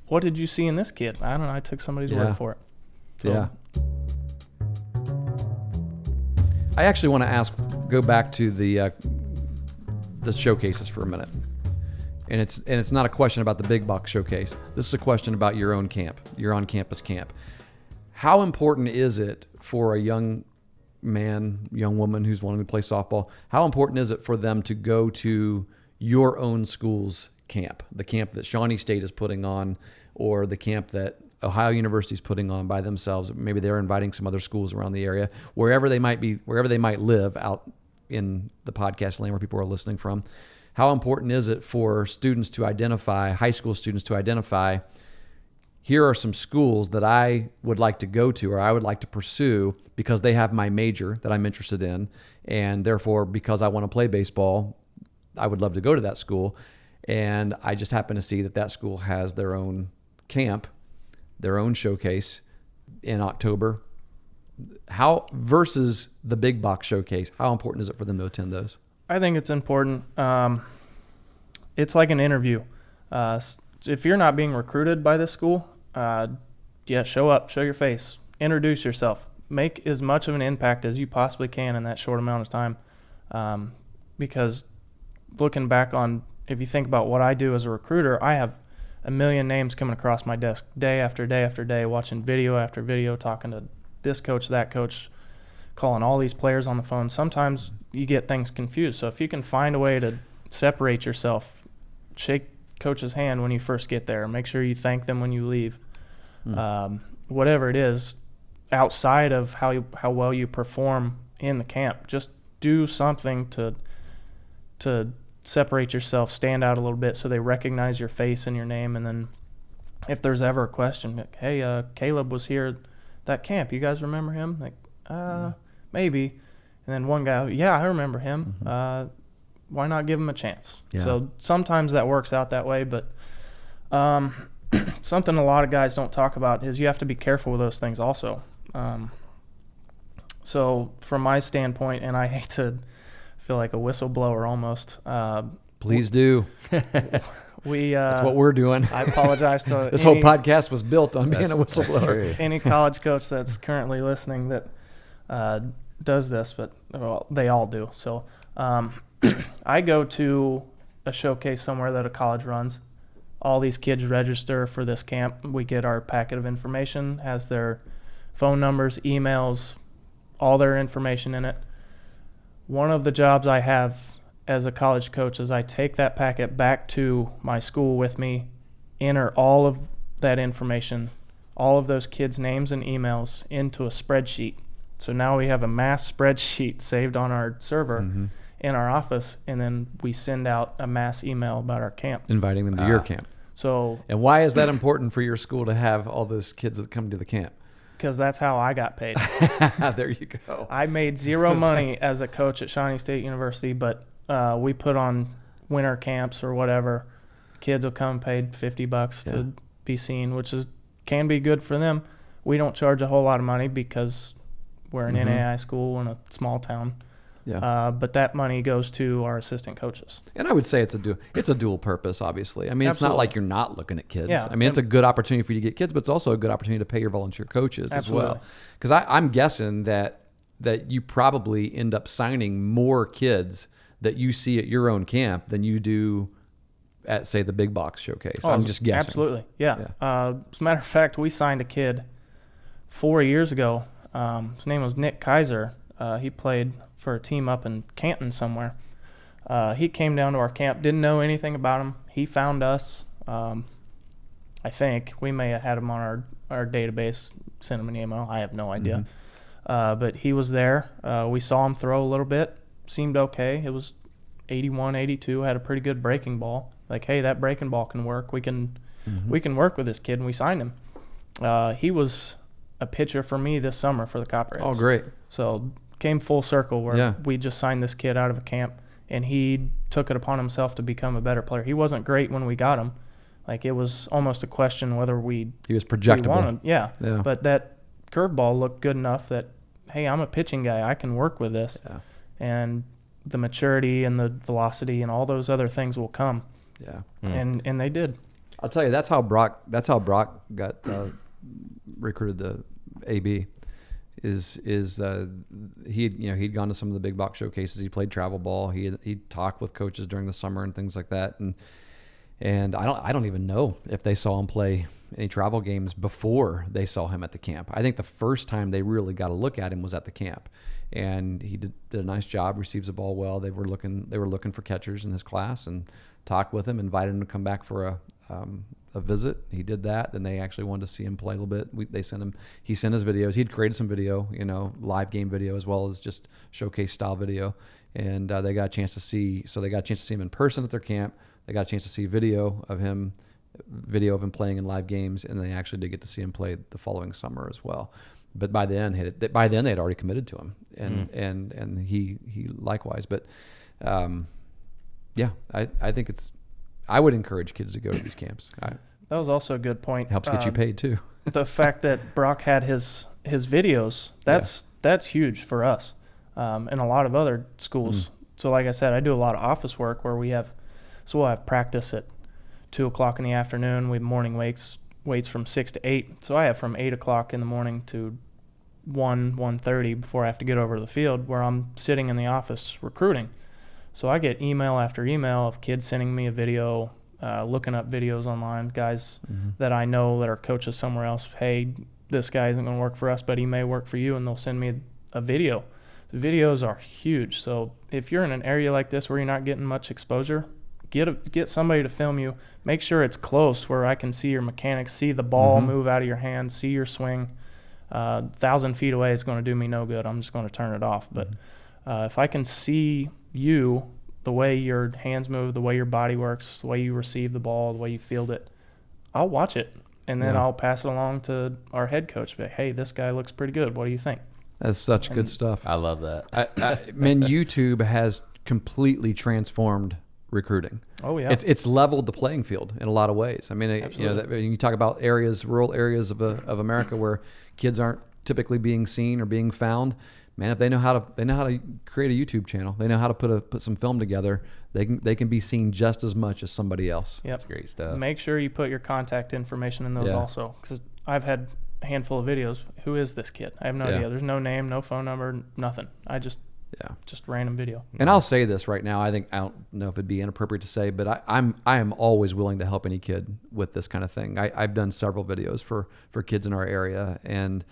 what did you see in this kid? I don't know. I took somebody's word for it. So, I actually want to go back to the showcases for a minute. And it's not a question about the big box showcase. This is a question about your own camp, your on-campus camp. How important is it for a young man, young woman who's wanting to play softball, how important is it for them to go to your own school's camp, the camp that Shawnee State is putting on, or the camp that Ohio University is putting on by themselves? Maybe they're inviting some other schools around the area, wherever they might live out in the podcast land where people are listening from. How important is it for students to identify, high school students to identify, here are some schools that I would like to go to or I would like to pursue because they have my major that I'm interested in, and therefore because I want to play baseball, I would love to go to that school, and I just happen to see that school has their own camp, their own showcase in October. How versus the big box showcase, how important is it for them to attend those? I think it's important. It's like an interview. If you're not being recruited by this school, show up, show your face, introduce yourself, make as much of an impact as you possibly can in that short amount of time. Because looking back on, if you think about what I do as a recruiter, I have a million names coming across my desk day after day after day, watching video after video, talking to this coach, that coach, calling all these players on the phone. Sometimes you get things confused. So if you can find a way to separate yourself, shake coach's hand when you first get there, make sure you thank them when you leave. Whatever it is, outside of how well you perform in the camp, just do something to separate yourself, stand out a little bit so they recognize your face and your name. And then if there's ever a question, like, hey, Caleb was here at that camp. You guys remember him? Like, maybe. And then one guy, yeah, I remember him. Why not give him a chance? Yeah. So sometimes that works out that way, but something a lot of guys don't talk about is you have to be careful with those things also. So from my standpoint, and I hate to feel like a whistleblower almost. Please do. That's what we're doing. I apologize to this whole podcast was built on being a whistleblower. Any college coach that's currently listening that does this, but they all do. So I go to a showcase somewhere that a college runs. All these kids register for this camp. We get our packet of information, has their phone numbers, emails, all their information in it. One of the jobs I have as a college coach is I take that packet back to my school with me, enter all of that information, all of those kids' names and emails into a spreadsheet. So now we have a mass spreadsheet saved on our server in our office, and then we send out a mass email about our camp. Inviting them to your camp. And why is that important for your school to have all those kids that come to the camp? Because that's how I got paid. There you go. I made zero money as a coach at Shawnee State University, but we put on winter camps or whatever. Kids will come paid $50 to be seen, which can be good for them. We don't charge a whole lot of money because we're an NAI school in a small town. Yeah. But that money goes to our assistant coaches. And I would say it's a dual purpose, obviously. I mean, it's not like you're not looking at kids. Yeah. I mean, it's a good opportunity for you to get kids, but it's also a good opportunity to pay your volunteer coaches as well. Because I'm guessing that you probably end up signing more kids that you see at your own camp than you do at, say, the big box showcase. I'm just guessing. Absolutely, yeah. As a matter of fact, we signed a kid 4 years ago. His name was Nick Kaiser. He played for a team up in Canton somewhere. He came down to our camp, didn't know anything about him. He found us. I think we may have had him on our database, sent him an email. I have no idea. But he was there. We saw him throw a little bit. Seemed okay. It was 81, 82, had a pretty good breaking ball. Like, hey, that breaking ball can work. We can work with this kid, and we signed him. He was a pitcher for me this summer for the Copperheads. Oh, great. So came full circle where we just signed this kid out of a camp, and he took it upon himself to become a better player. He wasn't great when we got him. Like, it was almost a question whether he was projectable. Yeah. But that curveball looked good enough that, hey, I'm a pitching guy. I can work with this. Yeah. And the maturity and the velocity and all those other things will come. Yeah. And they did. I'll tell you, that's how Brock got recruited to AB. he'd gone to some of the big box showcases. He played travel ball. He talked with coaches during the summer and things like that. And I don't even know if they saw him play any travel games before they saw him at the camp. I think the first time they really got a look at him was at the camp, and he did a nice job, receives the ball well. They were looking for catchers in his class and talked with him, invited him to come back for a visit. He did that. Then they actually wanted to see him play a little bit. He sent his videos. He'd created some video, live game video as well as just showcase style video. And they got a chance to see him in person at their camp. They got a chance to see video of him playing in live games, and they actually did get to see him play the following summer as well. But by then they had already committed to him, and he likewise. But I think I would encourage kids to go to these camps. That was also a good point. Helps get you paid too. The fact that Brock had his videos, that's huge for us, and a lot of other schools. So like I said, I do a lot of office work where we'll have practice at 2:00 in the afternoon. We have morning weights from 6 to 8. So I have from 8:00 in the morning to 1:30 before I have to get over to the field, where I'm sitting in the office recruiting. So I get email after email of kids sending me a video, looking up videos online, guys that I know that are coaches somewhere else. Hey, this guy isn't going to work for us, but he may work for you, and they'll send me a video. The videos are huge. So if you're in an area like this where you're not getting much exposure, get somebody to film you. Make sure it's close where I can see your mechanics, see the ball move out of your hand, see your swing. 1,000 feet away is going to do me no good. I'm just going to turn it off. But if I can see you, the way your hands move, the way your body works, the way you receive the ball, the way you field it, I'll watch it. And then I'll pass it along to our head coach. Be like, hey, this guy looks pretty good. What do you think? That's such good stuff. I love that. YouTube has completely transformed recruiting. Oh yeah, it's leveled the playing field in a lot of ways. I mean, you talk about rural areas of America where kids aren't typically being seen or being found. Man, if they know how to create a YouTube channel, they know how to put some film together, they can be seen just as much as somebody else. Yep. That's great stuff. Make sure you put your contact information in those also, because I've had a handful of videos. Who is this kid? I have no idea. There's no name, no phone number, nothing. Just random video. And I'll say this right now. I don't know if it'd be inappropriate to say, but I am always willing to help any kid with this kind of thing. I've done several videos for kids in our area, and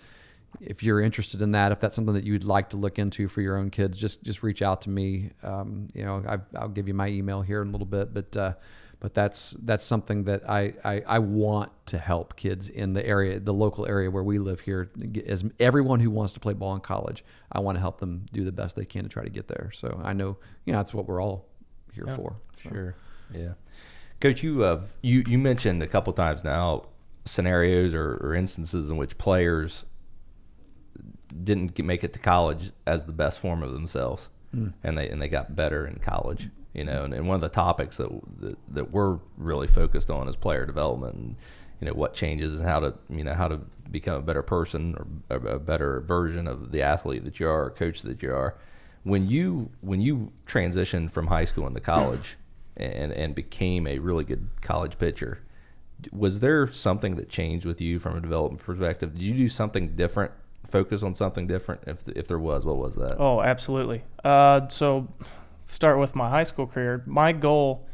if you're interested in that, if that's something that you'd like to look into for your own kids, just reach out to me. I'll give you my email here in a little bit, but that's something that I want to help kids in the local area where we live here. As everyone who wants to play ball in college, I want to help them do the best they can to try to get there. So I know, that's what we're all here for. So. Sure. Yeah. Coach, you mentioned a couple times now scenarios or instances in which players didn't make it to college as the best form of themselves, and they got better in college. And one of the topics that we're really focused on is player development, and what changes and how to become a better person or a better version of the athlete that you are, or coach that you are. When you transitioned from high school into college and became a really good college pitcher, was there something that changed with you from a development perspective? Did you do something different? Focus on something different? If there was, what was that? Oh, absolutely. So start with my high school career. My goal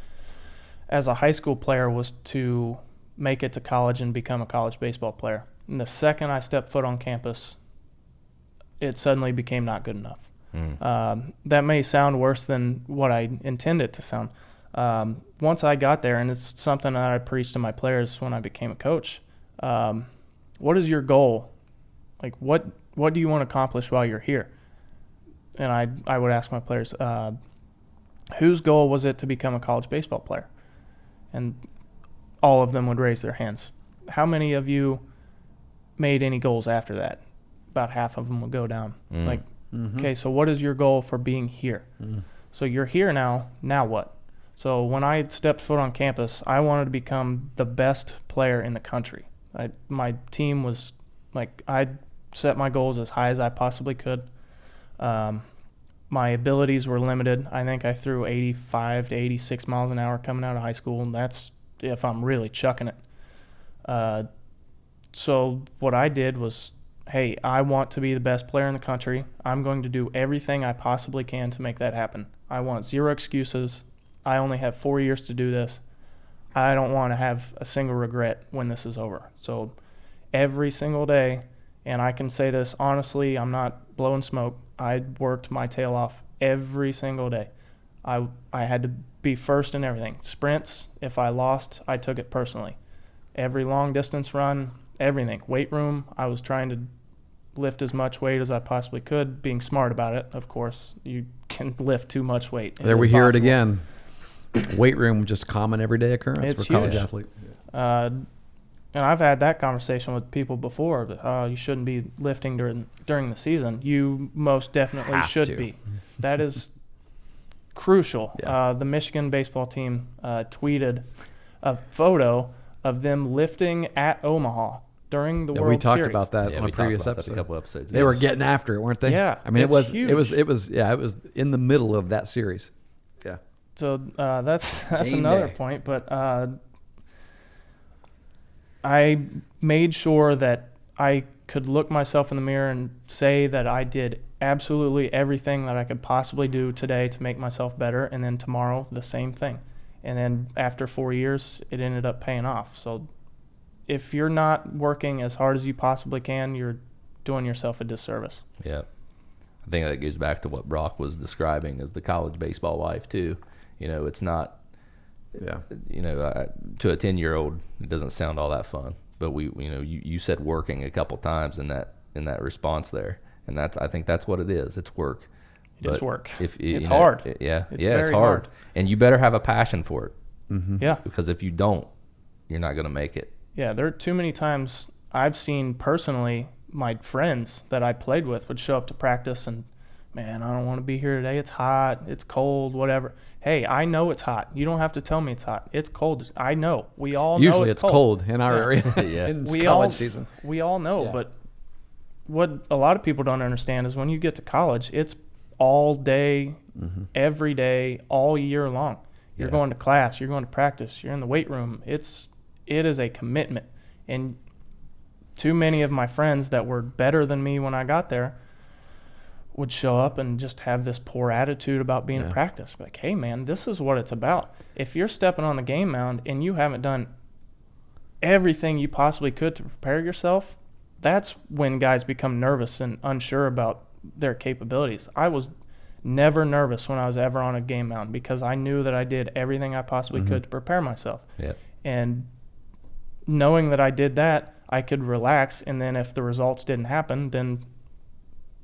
as a high school player was to make it to college and become a college baseball player. And the second I stepped foot on campus, it suddenly became not good enough. That may sound worse than what I intend it to sound. Once I got there, and it's something that I preached to my players when I became a coach, what is your goal? Like, what do you want to accomplish while you're here? And I would ask my players, whose goal was it to become a college baseball player? And all of them would raise their hands. How many of you made any goals after that? About half of them would go down. Okay, so what is your goal for being here? So you're here now what? So when I stepped foot on campus, I wanted to become the best player in the country. My team was I set my goals as high as I possibly could. My abilities were limited. I think I threw 85 to 86 miles an hour coming out of high school, and that's if I'm really chucking it. So what I did was, hey, I want to be the best player in the country. I'm going to do everything I possibly can to make that happen. I want zero excuses. I only have 4 years to do this. I don't want to have a single regret when this is over. So every single day, and I can say this honestly, I'm not blowing smoke, I worked my tail off every single day. I had to be first in everything. Sprints, if I lost, I took it personally. Every long distance run, everything. Weight room, I was trying to lift as much weight as I possibly could, being smart about it, of course. You can lift too much weight. There we hear it again. Weight room, just common everyday occurrence It's for college huge. athlete. And I've had that conversation with people before. That, you shouldn't be lifting during the season. You most definitely Have should to. be. That is crucial. Yeah. The Michigan baseball team tweeted a photo of them lifting at Omaha during the Yeah, World we talked Series. about that Yeah, on we a previous talked about that episode. a couple episodes They ago. were getting after it, weren't they? Yeah, I mean, it it's was huge. it was in the middle of that series. Yeah. So that's Game another day. point. But I made sure that I could look myself in the mirror and say that I did absolutely everything that I could possibly do today to make myself better, and then tomorrow the same thing. And then after 4 years, it ended up paying off. So if you're not working as hard as you possibly can, you're doing yourself a disservice. Yeah. I think that goes back to what Brock was describing as the college baseball life too. You know, it's not, Yeah. you know, to a 10-year-old, it doesn't sound all that fun. But you said working a couple times in that response there, and I think that's what it is. It's work. It's But work. It's It's hard. It's It's it's very hard. hard. And you better have a passion for it, Yeah. because if you don't, you're not going to make it. Yeah, there are too many times I've seen personally my friends that I played with would show up to practice and, man, I don't want to be here today. It's hot. It's cold, whatever. Hey, I know it's hot. You don't have to tell me it's hot. It's cold. I know. We all know Usually it's it's cold in our area Yeah. in We college all- season. We all know, Yeah. but what a lot of people don't understand is when you get to college, it's all day, every day, all year long. You're Yeah. going to class, you're going to practice, you're in the weight room. It is a commitment. And too many of my friends that were better than me when I got there would show up and just have this poor attitude about being Yeah. at practice. Like, hey, man, this is what it's about. If you're stepping on the game mound and you haven't done everything you possibly could to prepare yourself, that's when guys become nervous and unsure about their capabilities. I was never nervous when I was ever on a game mound because I knew that I did everything I possibly could to prepare myself. Yeah. And knowing that I did that, I could relax, and then if the results didn't happen, then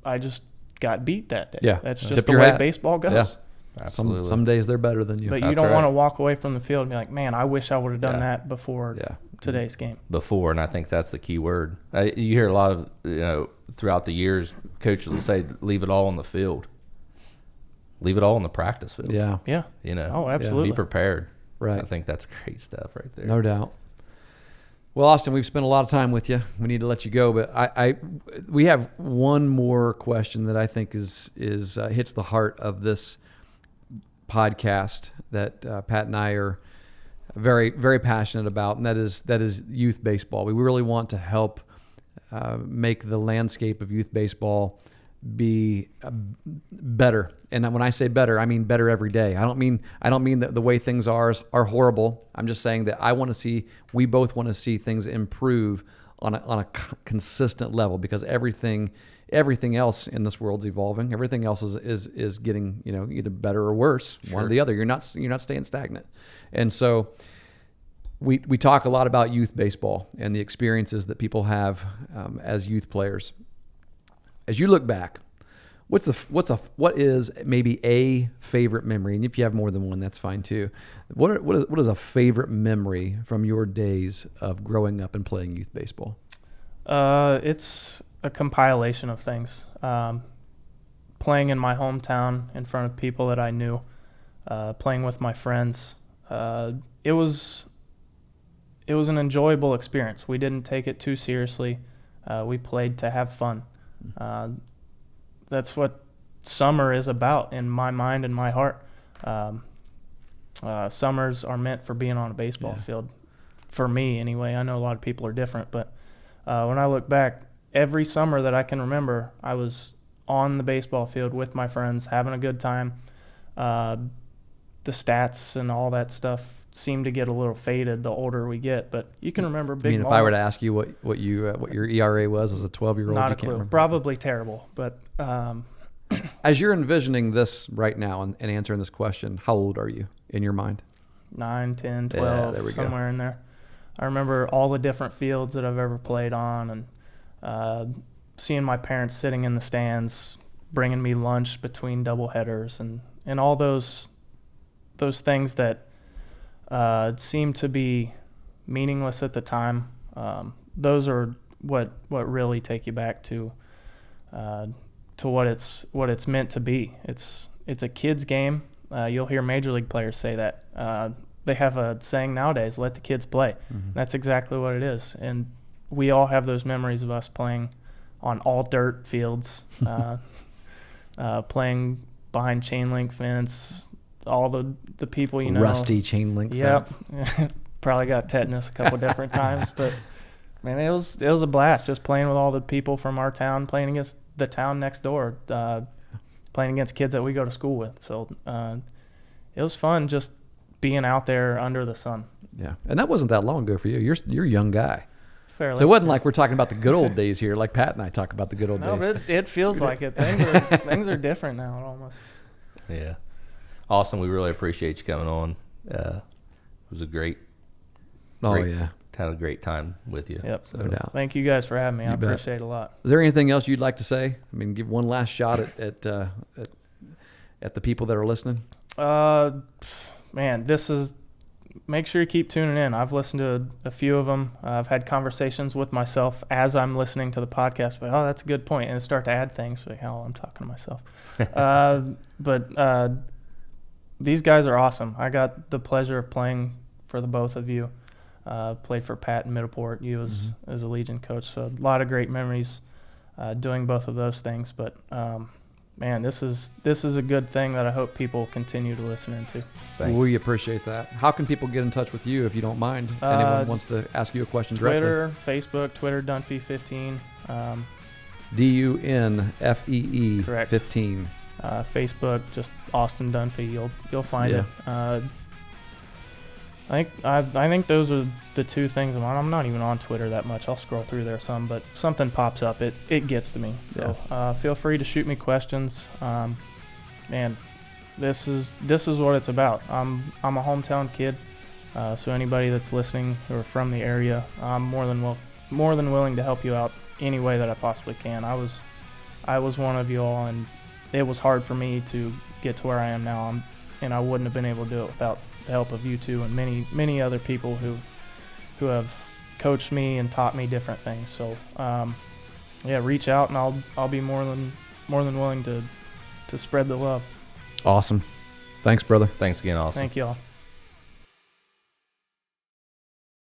I just got beat that day. Yeah. That's Tip just the your way hat. baseball goes. Yeah. Absolutely. Some days they're better than you. But you That's don't right. want to walk away from the field and be like, man, I wish I would have done Yeah. that before Yeah. today's game. Before, and I think that's the key word. You hear a lot of, throughout the years, coaches will say, leave it all on the field. Leave it all on the practice field. Yeah. Yeah. Oh, absolutely. Be prepared. Right. I think that's great stuff right there. No doubt. Well, Austin, we've spent a lot of time with you. We need to let you go, but we have one more question that I think is hits the heart of this podcast that Pat and I are very, very passionate about, and that is youth baseball. We really want to help make the landscape of youth baseball be better. And when I say better, I mean better every day. I don't mean that the way things are horrible. I'm just saying that we both want to see things improve on a consistent level, because everything else in this world's evolving. Everything else is getting, either better or worse, one or the other. You're not staying stagnant. And so we talk a lot about youth baseball and the experiences that people have as youth players. As you look back, what is maybe a favorite memory? And if you have more than one, that's fine too. What is a favorite memory from your days of growing up and playing youth baseball? It's a compilation of things. Playing in my hometown in front of people that I knew, playing with my friends. It was an enjoyable experience. We didn't take it too seriously. We played to have fun. That's what summer is about in my mind and my heart. Summers are meant for being on a baseball field. For me, anyway. I know a lot of people are different, but when I look back, every summer that I can remember, I was on the baseball field with my friends, having a good time. The stats and all that stuff seem to get a little faded the older we get, but you can remember big moments. If I were to ask you what your ERA was as a 12-year-old, not you a can't clue. remember? Probably terrible, but as you're envisioning this right now and answering this question, how old are you in your mind? 9, 10, 12, there we go. somewhere in there. I remember all the different fields that I've ever played on, and seeing my parents sitting in the stands, bringing me lunch between doubleheaders, and all those things that seemed to be meaningless at the time. Those are what really take you back to what it's meant to be. It's a kid's game. You'll hear major league players say that. They have a saying nowadays, let the kids play. Mm-hmm. That's exactly what it is. And we all have those memories of us playing on all dirt fields, playing behind chain link fence, all the people, Rusty chain link fence. Yep. Probably got tetanus a couple different times, but man, it was a blast just playing with all the people from our town, playing against the town next door, playing against kids that we go to school with. So it was fun just being out there under the sun. Yeah, and that wasn't that long ago for you. You're a young guy. Fairly. So it wasn't like we're talking about the good old days here, like Pat and I talk about the good old days. No, it feels like it. Things are different now, almost. Yeah. Austin, we really appreciate you coming on. It was a great had a great time with you. Yep. So, no doubt. Thank you guys for having me. I bet. appreciate it a lot. Is there anything else you'd like to say? I mean, give one last shot at the people that are listening. Man, make sure you keep tuning in. I've listened to a few of them. I've had conversations with myself as I'm listening to the podcast. But, that's a good point. And start to add things. Like, I'm talking to myself. But these guys are awesome. I got the pleasure of playing for the both of you. Played for Pat in Middleport. You as a Legion coach. So a lot of great memories doing both of those things. But man, this is a good thing that I hope people continue to listen into. Thanks. We appreciate that. How can people get in touch with you if you don't mind? Anyone wants to ask you a question directly? Twitter, Facebook, Twitter, Dunfee15. DUNFEE. Correct. 15. Facebook, just Austin Dunfee. You'll find it. I think those are the two things I'm on. I'm not even on Twitter that much. I'll scroll through there some, but something pops up, it gets to me. So feel free to shoot me questions. Man, this is what it's about. I'm a hometown kid, so anybody that's listening who are from the area, I'm more than willing to help you out any way that I possibly can. I was one of you all, and it was hard for me to get to where I am now, and I wouldn't have been able to do it without the help of you two and many other people who have coached me and taught me different things. So reach out, and I'll be more than willing to spread the love. Awesome. Thanks, brother. Thanks again, Austin. Thank you all.